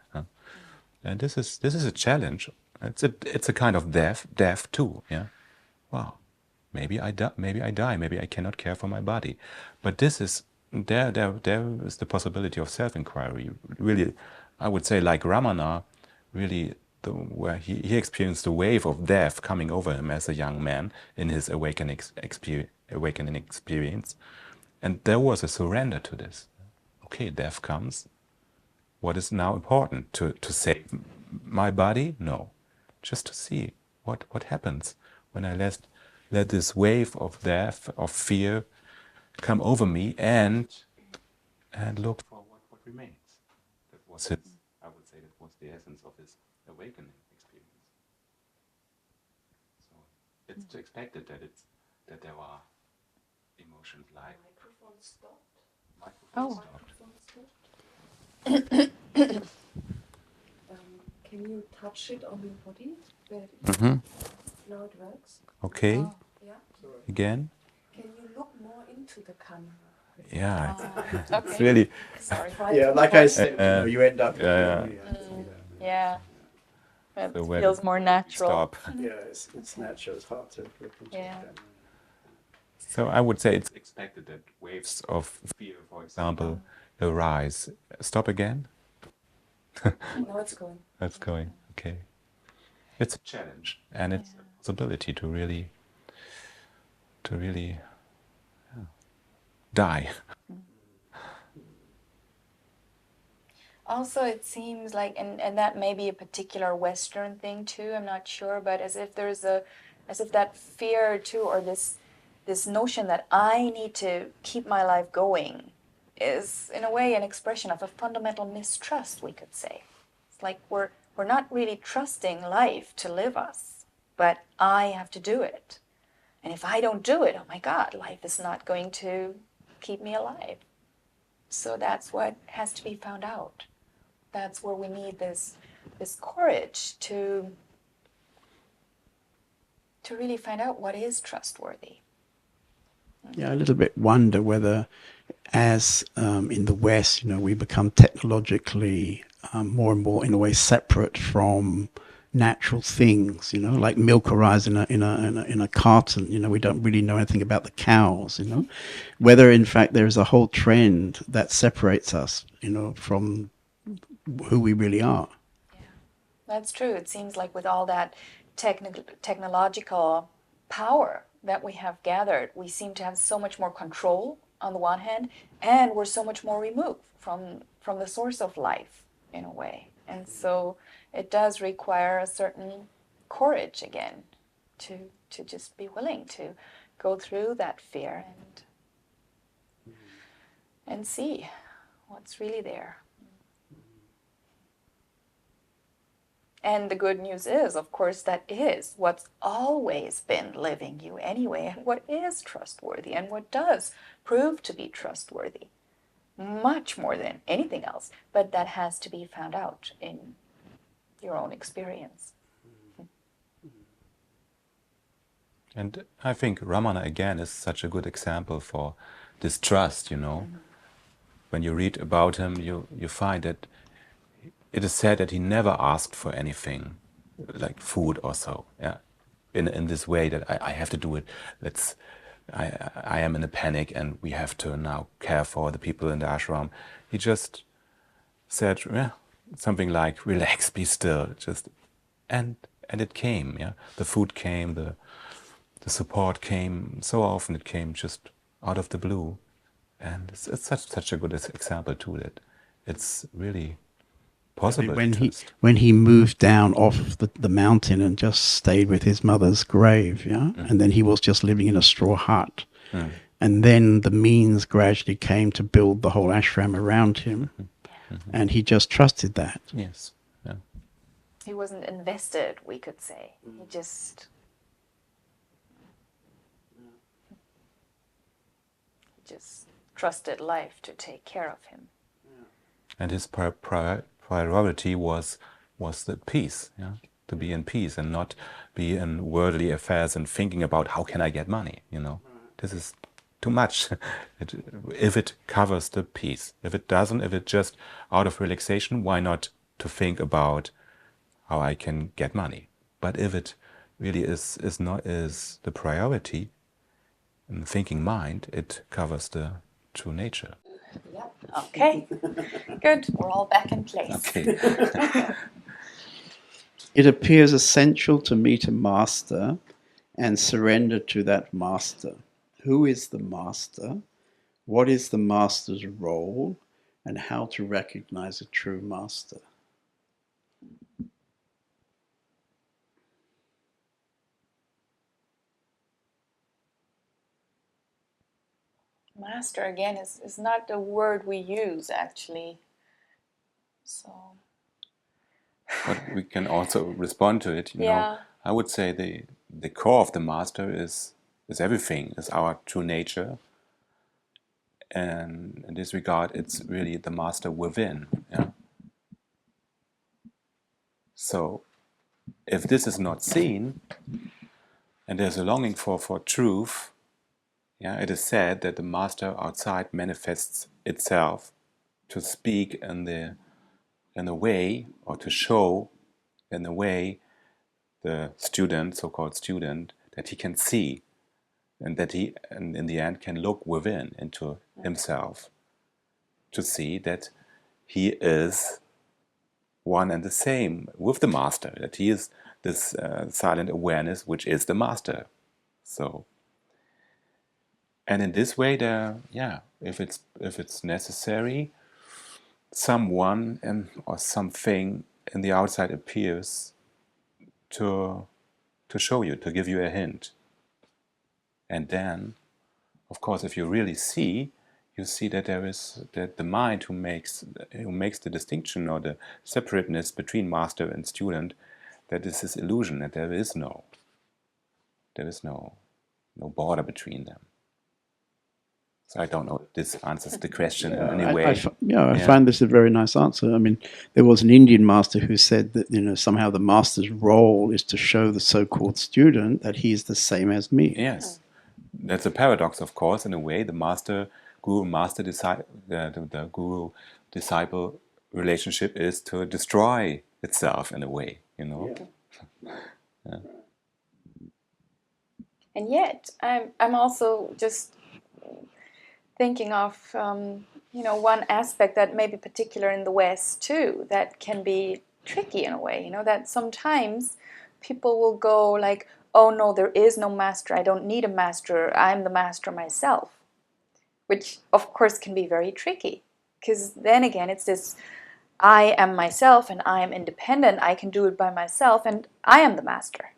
And this is a challenge. It's a kind of death too. Yeah, wow. Maybe I die. Maybe I cannot care for my body, but this is there is the possibility of self-inquiry. Really, I would say like Ramana, really where he experienced the wave of death coming over him as a young man in his awakening experience, and there was a surrender to this. Okay, death comes. What is now important? To save my body? No, just to see what happens when I let this wave of death, of fear, come over me and look for what remains. That was his, I would say, that was the essence of his awakening experience. So it's expected that there are emotions like Microphone stopped. Can you touch it on your body? Now it works. Okay. Yeah. Again. Can you look more into the camera? Yeah. Okay. It's really. Sorry. Yeah, like I said, you know, you end up. Yeah. It So when feels more natural. Stop. Yeah, it's natural. It's hard to look into Yeah. the camera. So I would say it's expected that waves of fear, for example, arise. Stop again. Now it's going. That's going. Okay. It's a challenge, and it's a possibility to really die. Also, it seems like, and that may be a particular Western thing too, I'm not sure, but as if there's a as if that fear too, or this notion that I need to keep my life going, is in a way an expression of a fundamental mistrust, we could say. It's like we're not really trusting life to live us, but I have to do it. And if I don't do it, oh my God, life is not going to keep me alive. So that's what has to be found out. That's where we need this courage to really find out what is trustworthy. Yeah, a little bit wonder whether, as in the West, we become technologically more and more, in a way, separate from natural things. Like milk arrives in a carton. We don't really know anything about the cows. Whether in fact there is a whole trend that separates us, from who we really are. Yeah, that's true. It seems like with all that technological power that we have gathered, we seem to have so much more control on the one hand, and we're so much more removed from the source of life in a way. And so it does require a certain courage again to just be willing to go through that fear and see what's really there. And the good news is, of course, that is what's always been living you anyway, and what is trustworthy, and what does prove to be trustworthy, much more than anything else. But that has to be found out in your own experience. And I think Ramana again is such a good example for this trust, When you read about him, you find that it is said that he never asked for anything, like food or so, in this way that I have to do it. I am in a panic and we have to now care for the people in the ashram. He just said, something like, relax, be still, and it came, The food came, the support came. So often it came just out of the blue, and it's such a good example too, that it's really possible. When he moved down off the mountain and just stayed with his mother's grave, and then he was just living in a straw hut, and then the means gradually came to build the whole ashram around him, and he just trusted that. Yes, He wasn't invested, we could say. He just trusted life to take care of him. And his priority was the peace, to be in peace and not be in worldly affairs and thinking about how can I get money, This is too much. If it covers the peace. If it doesn't, if it's just out of relaxation, why not to think about how I can get money? But if it really is the priority in the thinking mind, it covers the true nature. Yep. Okay. Good. We're all back in place. Okay. It appears essential to meet a master and surrender to that master. Who is the master? What is the master's role? And how to recognize a true master? Master, again, is not the word we use, actually. So. But we can also respond to it, I would say the core of the master is everything, is our true nature. And in this regard, it's really the master within. So if this is not seen, and there's a longing for truth, it is said that the master outside manifests itself to speak in a way, or to show in a way the student, so-called student, that he can see, and that he, and in the end, can look within into himself to see that he is one and the same with the master, that he is this silent awareness which is the master. So, and in this way, if it's necessary, someone or something in the outside appears to to show you, to give you a hint. And then, of course, if you really see, you see that there is that the mind who makes the distinction or the separateness between master and student, that this is illusion, and there is no border between them. So I don't know if this answers the question in any way. I find this a very nice answer. I mean, there was an Indian master who said that, you know, somehow the master's role is to show the so-called student that he is the same as me. Yes, that's a paradox, of course, in a way. The the guru-disciple relationship is to destroy itself in a way, you know. Yeah. And yet, I'm also just thinking of one aspect that may be particular in the West too, that can be tricky in a way. You know, that sometimes people will go like, "Oh no, there is no master. I don't need a master. I'm the master myself," which of course can be very tricky, because then again, it's this: I am myself and I am independent. I can do it by myself, and I am the master.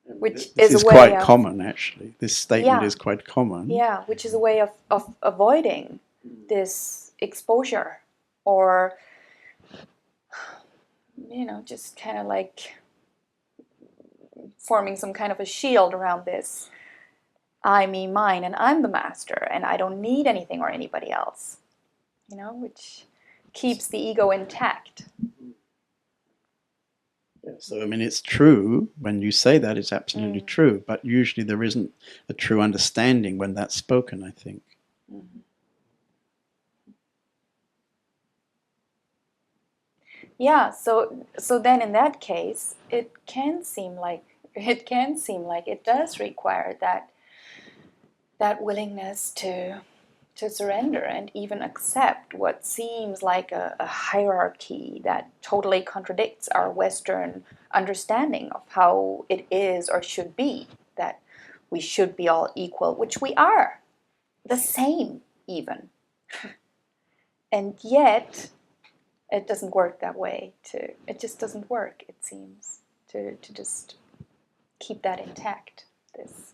Which this is a way quite common, actually. This statement is quite common. Yeah, which is a way of avoiding this exposure, or, you know, just kind of like forming some kind of a shield around this I, me, mine, and I'm the master, and I don't need anything or anybody else, you know, which keeps the ego intact. So, I mean, it's true. When you say that, it's absolutely true. But usually there isn't a true understanding when that's spoken, I think. Mm-hmm. Yeah, so then in that case, it can seem like it does require that willingness to surrender and even accept what seems like a hierarchy that totally contradicts our Western understanding of how it is or should be, that we should be all equal, which we are, the same even. And yet, it doesn't work that way. It just doesn't work, it seems, to just keep that intact, this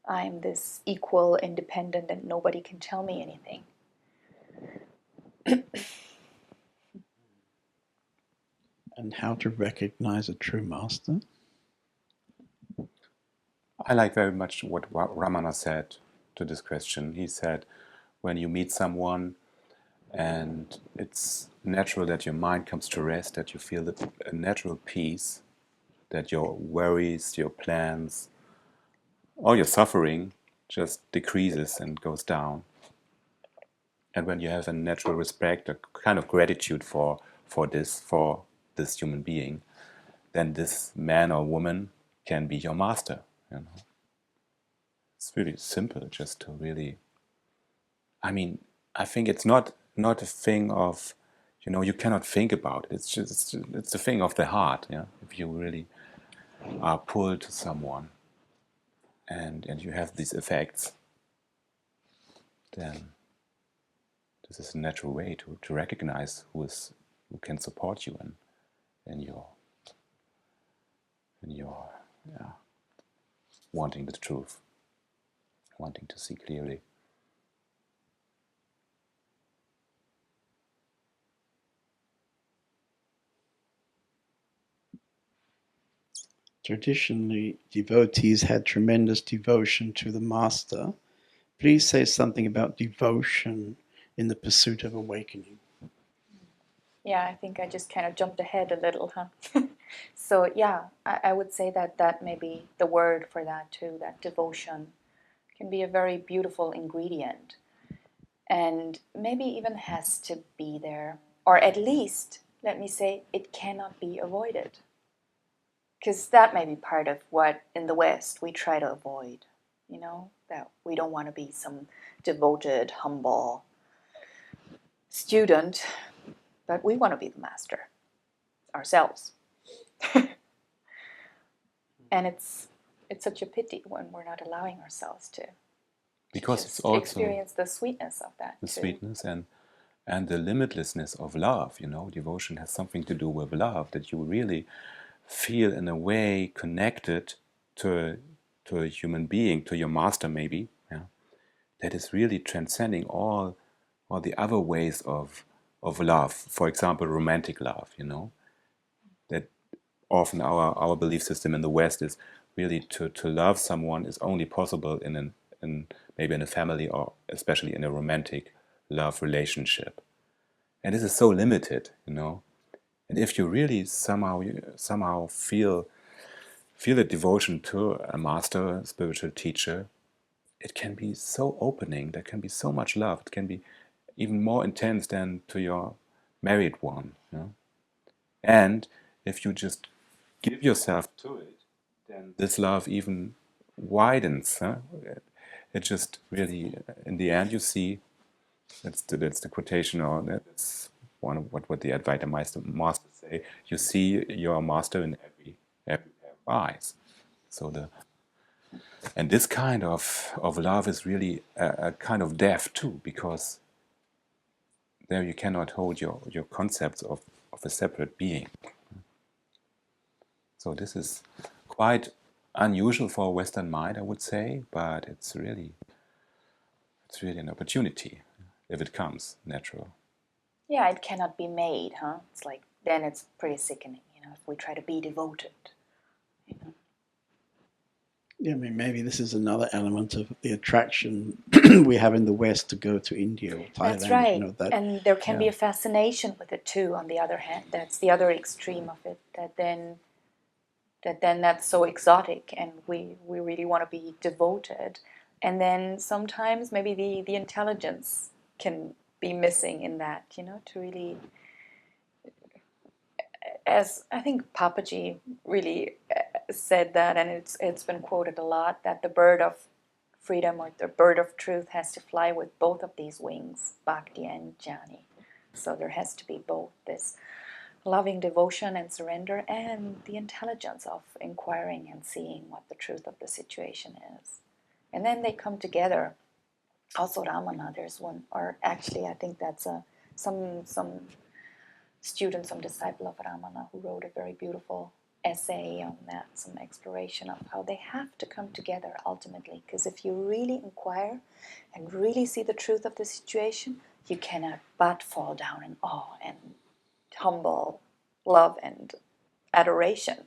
I'm this equal, independent, and nobody can tell me anything. And how to recognize a true master? I like very much what Ramana said to this question. He said, when you meet someone and it's natural that your mind comes to rest, that you feel a natural peace, that your worries, your plans, all your suffering just decreases and goes down. And when you have a natural respect, a kind of gratitude for this human being, then this man or woman can be your master. You know, it's really simple, just to really. I mean, I think it's not a thing of, you know, you cannot think about it. It's a thing of the heart. Yeah, if you really are pulled to someone, and you have these effects, then this is a natural way to recognize who can support you in your wanting the truth, wanting to see clearly. Traditionally, devotees had tremendous devotion to the master. Please say something about devotion in the pursuit of awakening. Yeah, I think I just kind of jumped ahead a little, huh? So yeah, I would say that may be the word for that too, that devotion can be a very beautiful ingredient, and maybe even has to be there, or at least, let me say, it cannot be avoided. Because that may be part of what in the West we try to avoid, you know, that we don't want to be some devoted, humble student, but we want to be the master ourselves. And it's such a pity when we're not allowing ourselves to, because it's also experience the sweetness of that. The sweetness and the limitlessness of love. You know, devotion has something to do with love, that you really feel in a way connected to a human being, to your master maybe, yeah, that is really transcending all the other ways of love. For example, romantic love, that often our belief system in the West is really to love someone is only possible in maybe in a family, or especially in a romantic love relationship. And this is so limited, And if you really somehow feel a devotion to a master, a spiritual teacher, it can be so opening. There can be so much love. It can be even more intense than to your married one. And if you just give yourself to it, then this love even widens. It just really, in the end, you see, that's the quotation, or that's one of what the Advaita Masters say. You see your master in every pair of eyes. So and this kind of love is really a kind of death too, because there you cannot hold your concepts of a separate being. So this is quite unusual for a Western mind, I would say, but it's really an opportunity if it comes natural. Yeah, it cannot be made, huh? It's like, then it's pretty sickening, if we try to be devoted, Yeah, I mean, maybe this is another element of the attraction we have in the West to go to India or Thailand. That's right. And there can be a fascination with it too, on the other hand. That's the other extreme of it, that then that's so exotic and we really want to be devoted. And then sometimes maybe the intelligence can be missing in that, to really, as I think Papaji really said that, and it's been quoted a lot, that the bird of freedom or the bird of truth has to fly with both of these wings, bhakti and jnani. So there has to be both this loving devotion and surrender and the intelligence of inquiring and seeing what the truth of the situation is. And then they come together. Also Ramana, there's one, or actually I think that's some student, some disciple of Ramana who wrote a very beautiful essay on that, some exploration of how they have to come together ultimately. Because if you really inquire and really see the truth of the situation, you cannot but fall down in awe and humble love and adoration.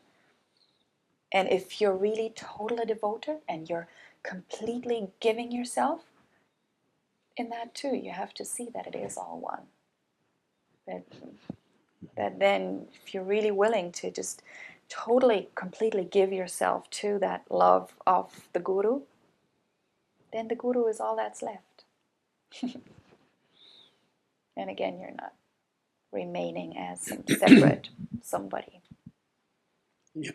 And if you're really totally devoted and you're completely giving yourself, in that too, you have to see that it is all one. That then, if you're really willing to just totally, completely give yourself to that love of the Guru, then the Guru is all that's left. And again, you're not remaining as some separate somebody. Yeah.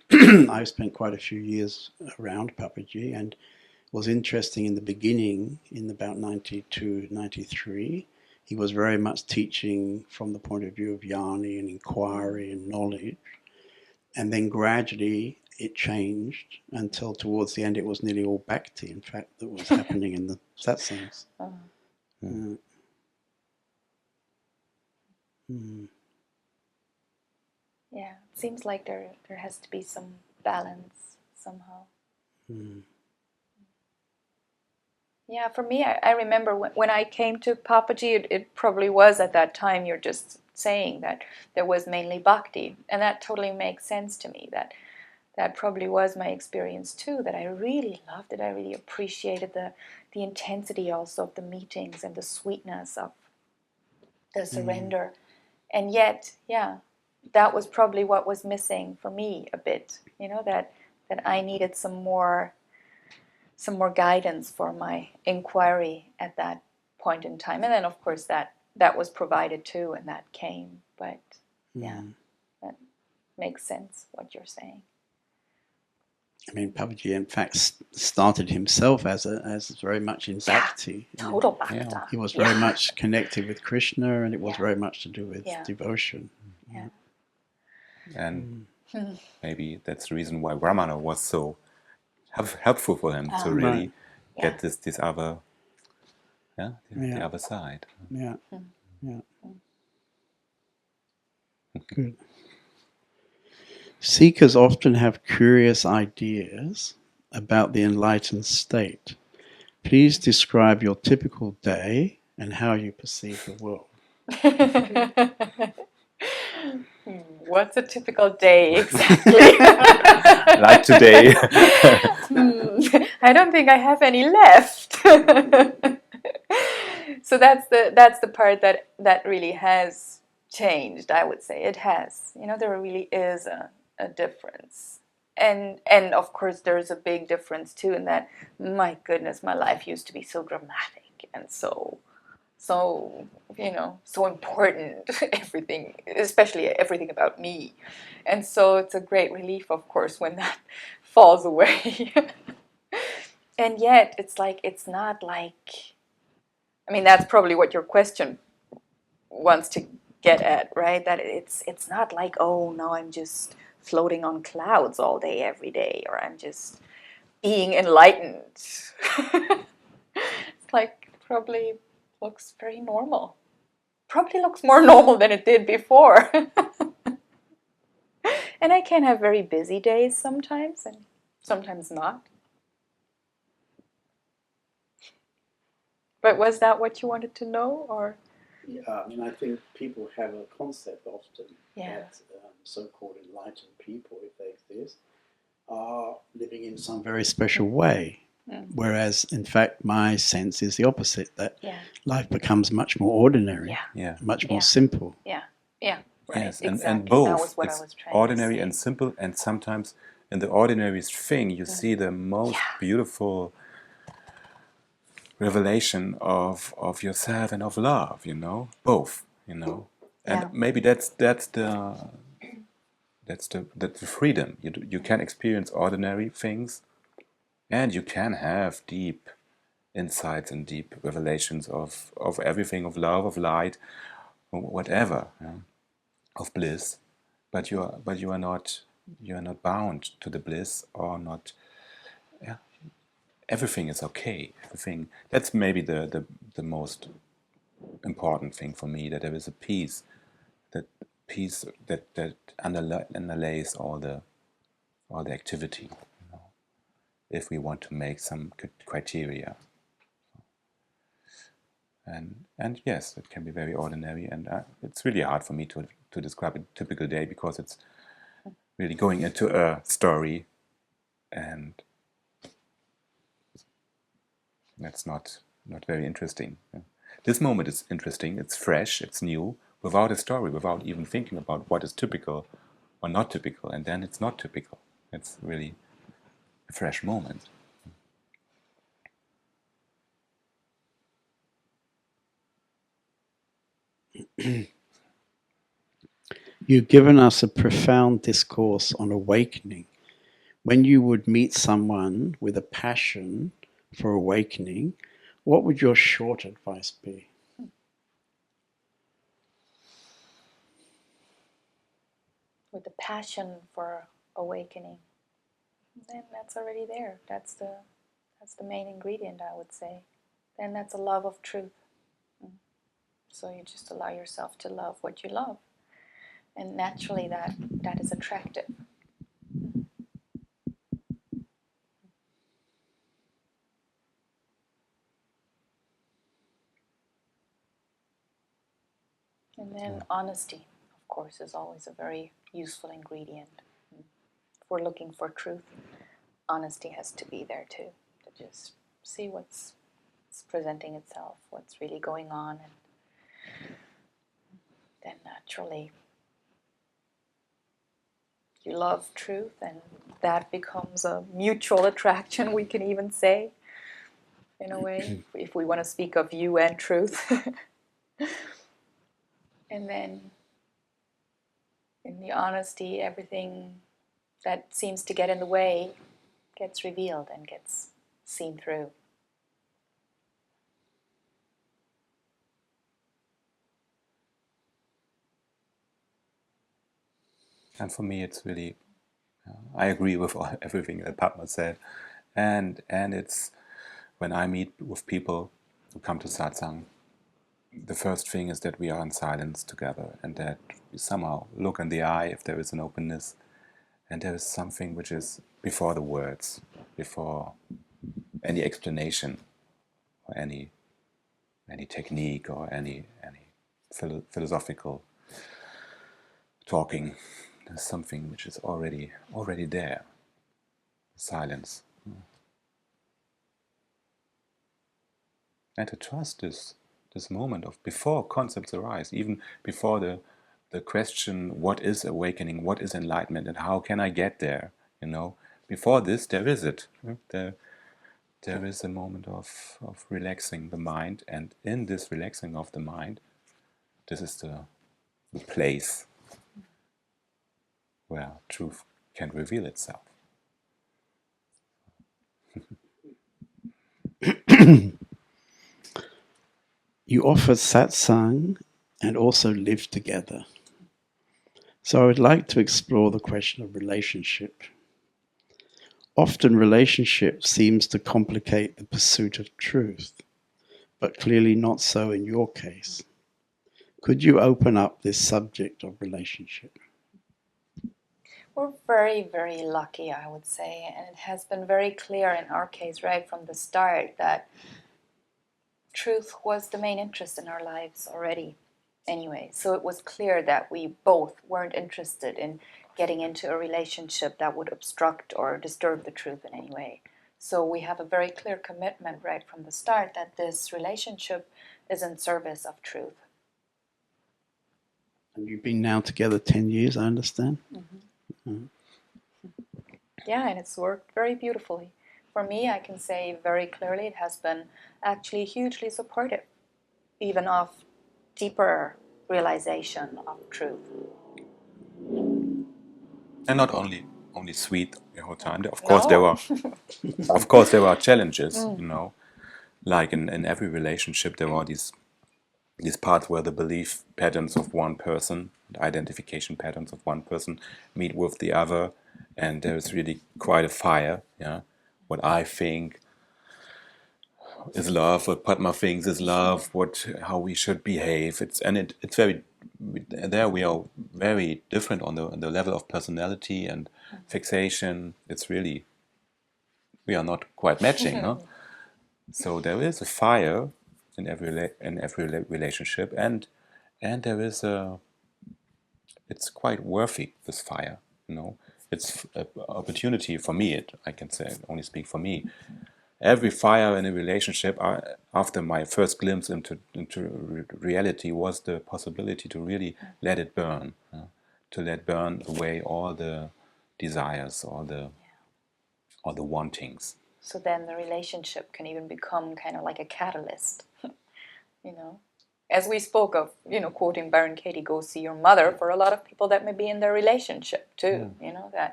I've spent quite a few years around Papaji, and was interesting in the beginning, in about 92, 93. He was very much teaching from the point of view of jnani and inquiry and knowledge. And then gradually it changed until towards the end it was nearly all bhakti, in fact, that was happening in the satsangs. Yeah, it seems like there has to be some balance somehow. Yeah, for me, I remember when I came to Papaji, it probably was at that time you're just saying that there was mainly bhakti. And that totally makes sense to me. That probably was my experience too, that I really loved it. I really appreciated the intensity also of the meetings and the sweetness of the surrender. And yet, yeah, that was probably what was missing for me a bit, that I needed some more guidance for my inquiry at that point in time. And then, of course, that was provided too, and that came. But, yeah, that makes sense, what you're saying. I mean, Papaji, in fact, started himself as very much in bhakti. Total bhakti. He was very much connected with Krishna, and it was very much to do with devotion. Yeah. And maybe that's the reason why Ramana was so helpful for him to really get this other, the other side. Yeah. Good. Seekers often have curious ideas about the enlightened state. Please describe your typical day and how you perceive the world. What's a typical day exactly? Like today. I don't think I have any left. So that's the part that really has changed, I would say. It has. There really is a difference. And of course there's a big difference too in that, my goodness, my life used to be so dramatic and so important, everything, especially everything about me. And so it's a great relief, of course, when that falls away. And yet it's not like, that's probably what your question wants to get at, right? That it's not like, oh, now I'm just floating on clouds all day, every day, or I'm just being enlightened. It's like probably looks very normal. Probably looks more normal than it did before. And I can have very busy days sometimes, and sometimes not. But was that what you wanted to know, or? Yeah, I think people have a concept often Yeah. that so-called enlightened people, if they exist, are living in some very special way. Whereas, in fact, my sense is the opposite, that life becomes much more ordinary, much more simple. Yeah, right. Yes, exactly. and both. That was what it's I was trying ordinary to say. and simple, and sometimes in the ordinary thing you see the most beautiful revelation of yourself and of love, both, and maybe that's the freedom. You can experience ordinary things, and you can have deep insights and deep revelations of everything, of love, of light, whatever, of bliss, but you are not bound to the bliss, or not. Everything is okay. Everything, that's maybe the most important thing for me, that there is a peace that underlays all the activity, if we want to make some criteria. And yes, it can be very ordinary, and it's really hard for me to describe a typical day, because it's really going into a story, and that's not very interesting. This moment is interesting, it's fresh, it's new, without a story, without even thinking about what is typical or not typical, and then it's not typical. It's really a fresh moment. You've given us a profound discourse on awakening. When you would meet someone with a passion for awakening, what would your short advice be? With the passion for awakening, then that's already there. That's the main ingredient, I would say. Then that's a love of truth. So you just allow yourself to love what you love, and naturally that is attractive. And then honesty, of course, is always a very useful ingredient. If we're looking for truth, honesty has to be there too, to just see what's presenting itself, what's really going on, and then naturally you love truth, and that becomes a mutual attraction, we can even say, in a way, if we want to speak of you and truth. And then in the honesty, everything that seems to get in the way gets revealed and gets seen through. And for me, it's really, I agree with everything that Padma said, and it's when I meet with people who come to Satsang, the first thing is that we are in silence together, and that we somehow look in the eye if there is an openness, and there is something which is before the words, before any explanation, or any technique, or any philosophical talking. There's something which is already there. Silence. And to trust this moment of before concepts arise, even before the question, what is awakening, what is enlightenment, and how can I get there? Before this, there is it. There is a moment of relaxing the mind, and in this relaxing of the mind, this is the place where truth can reveal itself. You offer satsang and also live together. So I would like to explore the question of relationship. Often relationship seems to complicate the pursuit of truth, but clearly not so in your case. Could you open up this subject of relationship? We're very, very lucky, I would say, and it has been very clear in our case right from the start that truth was the main interest in our lives already anyway. So it was clear that we both weren't interested in getting into a relationship that would obstruct or disturb the truth in any way. So we have a very clear commitment right from the start that this relationship is in service of truth. And you've been now together 10 years, I understand? Mm-hmm. Mm-hmm. Yeah, and it's worked very beautifully. For me, I can say very clearly it has been actually hugely supportive, even of deeper realization of truth. And not only sweet the whole time. Of course there are challenges, Like in every relationship there are these parts where the belief patterns of one person, the identification patterns of one person meet with the other, and there is really quite a fire, What I think is love, what Padma thinks is love, how we should behave. It's very, there we are very different on the level of personality and fixation. It's really, we are not quite matching, huh? So there is a fire in every relationship, and there is it's quite worthy, this fire, It's an opportunity for me. I can say, only speak for me. Every fire in a relationship, after my first glimpse into reality, was the possibility to really let it burn, to let burn away all the desires, all the wantings. So then the relationship can even become kind of like a catalyst, As we spoke of, quoting Baron Katie, go see your mother, for a lot of people that may be in their relationship too, that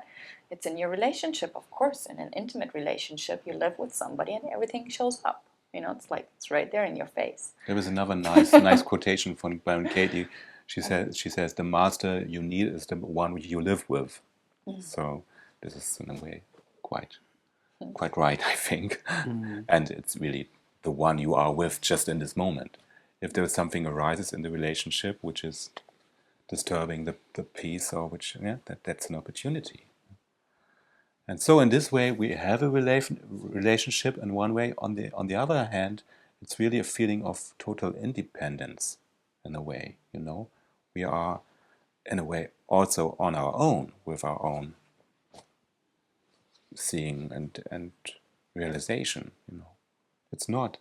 it's in your relationship, of course, in an intimate relationship, you live with somebody and everything shows up. It's like, it's right there in your face. There was another nice quotation from Baron Katie. She says, the master you need is the one you live with. So this is in a way quite right, I think. And it's really the one you are with just in this moment. If there is something arises in the relationship which is disturbing the peace, or that's an opportunity. And so in this way we have a relationship in one way. On the other hand, it's really a feeling of total independence in a way, We are in a way also on our own, with our own seeing and realization, It's not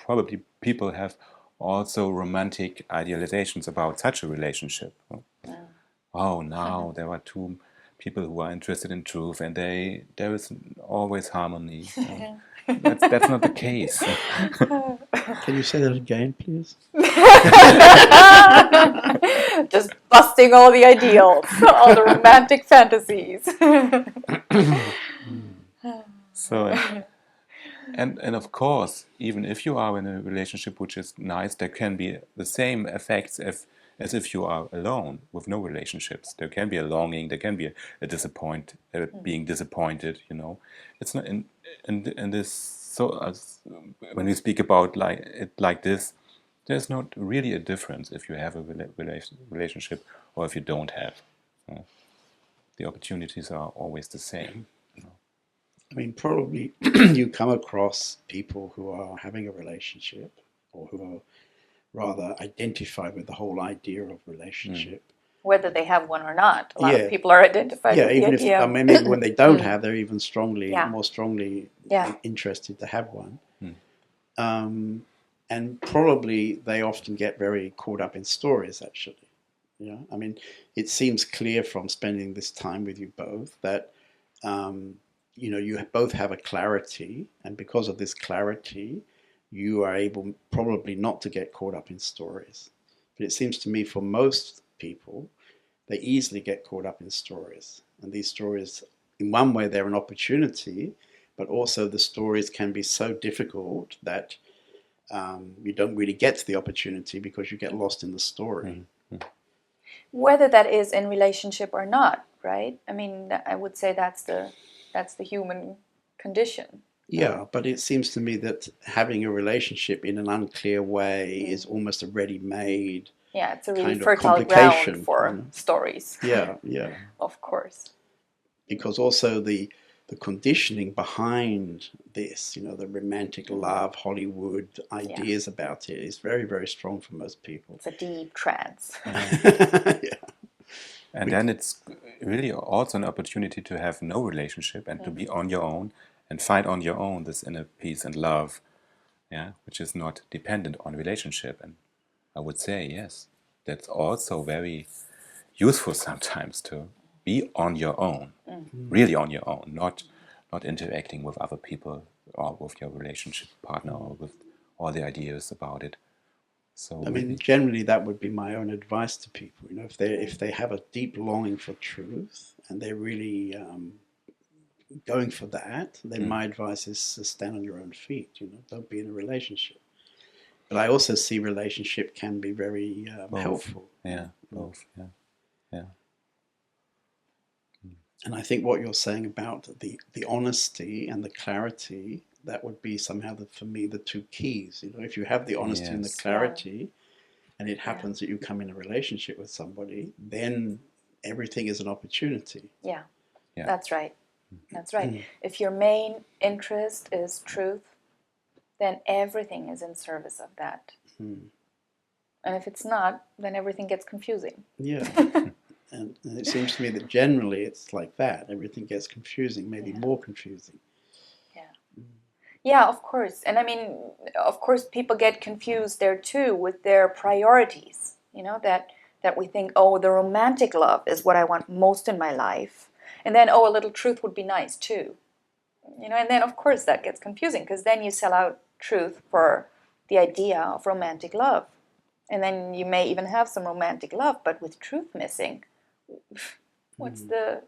probably people have also romantic idealizations about such a relationship. Oh, now there are two people who are interested in truth, and there is always harmony. That's not the case. Can you say that again, please? Just busting all the ideals, all the romantic fantasies. So, and of course, even if you are in a relationship which is nice, there can be the same effects as if you are alone with no relationships. There can be a longing, there can be a being disappointed. It's not in this. So when we speak about like this, there's not really a difference if you have a relationship or if you don't have. the opportunities are always the same. I mean, probably you come across people who are having a relationship or who are rather identified with the whole idea of relationship. Whether they have one or not. A lot Yeah. of people are identified Yeah, with the even if idea. I mean, maybe when they don't have, they're even more strongly Yeah. interested to have one. And probably they often get very caught up in stories, actually. I mean, it seems clear from spending this time with you both that you both have a clarity, and because of this clarity, you are able probably not to get caught up in stories. But it seems to me for most people, they easily get caught up in stories. And these stories, in one way, they're an opportunity, but also the stories can be so difficult that you don't really get to the opportunity because you get lost in the story. Whether that is in relationship or not, right? I mean, I would say that's the human condition. Yeah, but it seems to me that having a relationship in an unclear way is almost a ready-made it's a really kind of fertile complication ground for stories. Yeah. Of course. Because also the conditioning behind this, the romantic love, Hollywood ideas about it is very, very strong for most people. It's a deep trance. Yeah. And then it's really also an opportunity to have no relationship and to be on your own and find on your own this inner peace and love, which is not dependent on relationship. And I would say, yes, that's also very useful sometimes to be on your own, really on your own, not interacting with other people or with your relationship partner or with all the ideas about it. So I mean, generally that would be my own advice to people. If they have a deep longing for truth and they're really going for that, then my advice is to stand on your own feet. Don't be in a relationship. But I also see relationship can be very helpful. Yeah, both. Yeah. And I think what you're saying about the honesty and the clarity, that would be somehow, for me, the two keys. If you have the honesty and the clarity, and it happens that you come in a relationship with somebody, then everything is an opportunity. Yeah. That's right. That's right. If your main interest is truth, then everything is in service of that. And if it's not, then everything gets confusing. Yeah. And it seems to me that generally it's like that. Everything gets confusing, maybe more confusing. Yeah, of course. And I mean, of course, people get confused there too with their priorities. That we think, oh, the romantic love is what I want most in my life. And then, oh, a little truth would be nice too. And then, of course, that gets confusing because then you sell out truth for the idea of romantic love. And then you may even have some romantic love, but with truth missing. What's the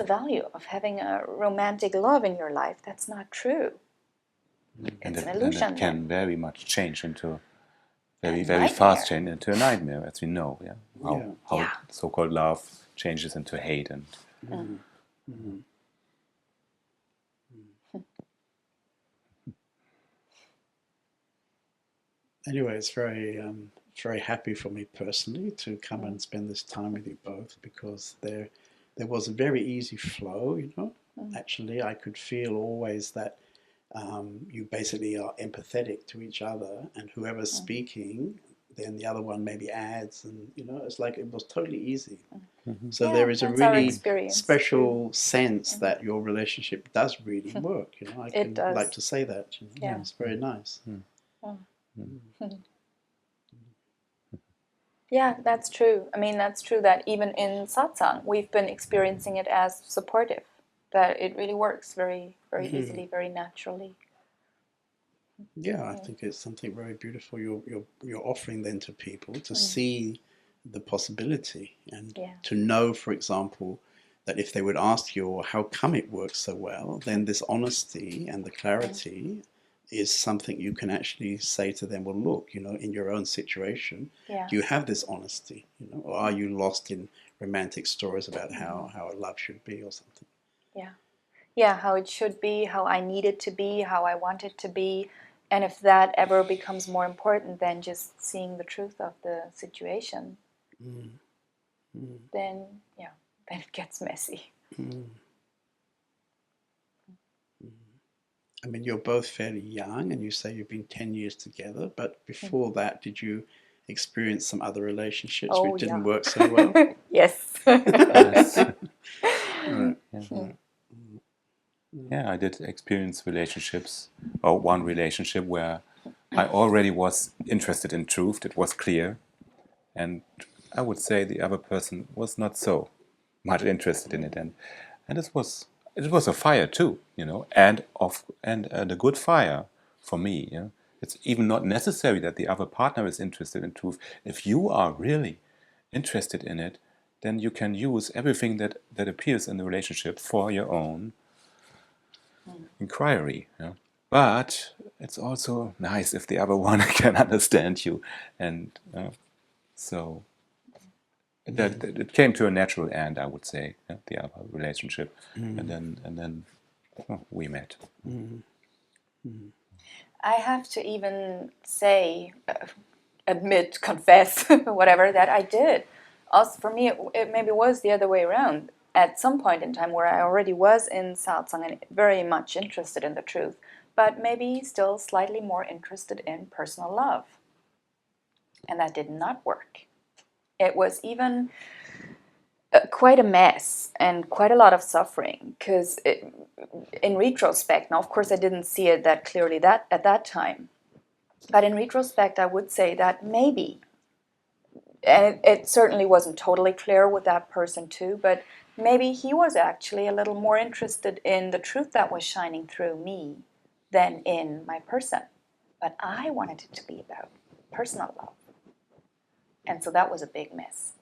value of having a romantic love in your life? That's not true. It's an illusion. And it can very much change into very nightmare. fast change into a nightmare, as we know. How so-called love changes into hate and. Anyway, it's very happy for me personally to come and spend this time with you both, because there was a very easy flow. Actually, I could feel always that you basically are empathetic to each other, and whoever's speaking, then the other one maybe adds, and it's like it was totally easy. So there is a really special sense that your relationship does really work. I can like to say that. It's very nice. Yeah, that's true. I mean, that's true that even in satsang, we've been experiencing it as supportive, that it really works very, very easily, very naturally. Yeah, I think it's something very beautiful you're offering then to people to see the possibility and to know, for example, that if they would ask you, how come it works so well, then this honesty and the clarity is something you can actually say to them, well, look, in your own situation, do you have this honesty? Or are you lost in romantic stories about how a love should be or something? Yeah, how it should be, how I need it to be, how I want it to be. And if that ever becomes more important than just seeing the truth of the situation, then then it gets messy. I mean, you're both fairly young, and you say you've been 10 years together, but before that, did you experience some other relationships which didn't work so well? Yes. Yes. Right. Yeah, I did experience relationships, or one relationship where I already was interested in truth. It was clear, and I would say the other person was not so much interested in it, and it was a fire too, and a good fire for me. It's even not necessary that the other partner is interested in truth. If you are really interested in it, then you can use everything that appears in the relationship for your own inquiry. But it's also nice if the other one can understand you, and so that it came to a natural end, I would say, the other relationship, and then we met. I have to even say, admit, confess, whatever, that I did. Also, for me, it maybe was the other way around. At some point in time where I already was in Satsang and very much interested in the truth, but maybe still slightly more interested in personal love. And that did not work. It was even quite a mess and quite a lot of suffering, because in retrospect, now of course I didn't see it that clearly at that time, but in retrospect I would say that maybe, and it certainly wasn't totally clear with that person too, but maybe he was actually a little more interested in the truth that was shining through me than in my person. But I wanted it to be about personal love. And so that was a big mess.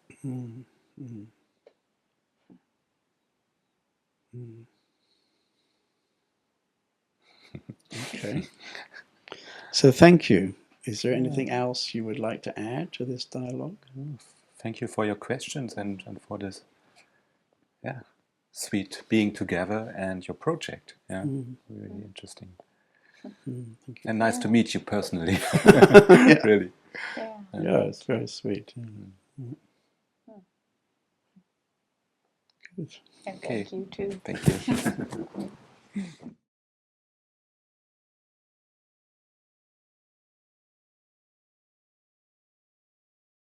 Okay. So thank you. Is there anything else you would like to add to this dialogue? Thank you for your questions and for this sweet being together and your project. Really interesting. And nice to meet you personally. Really. Yeah, it's very sweet. Good. And thank you too. Thank you.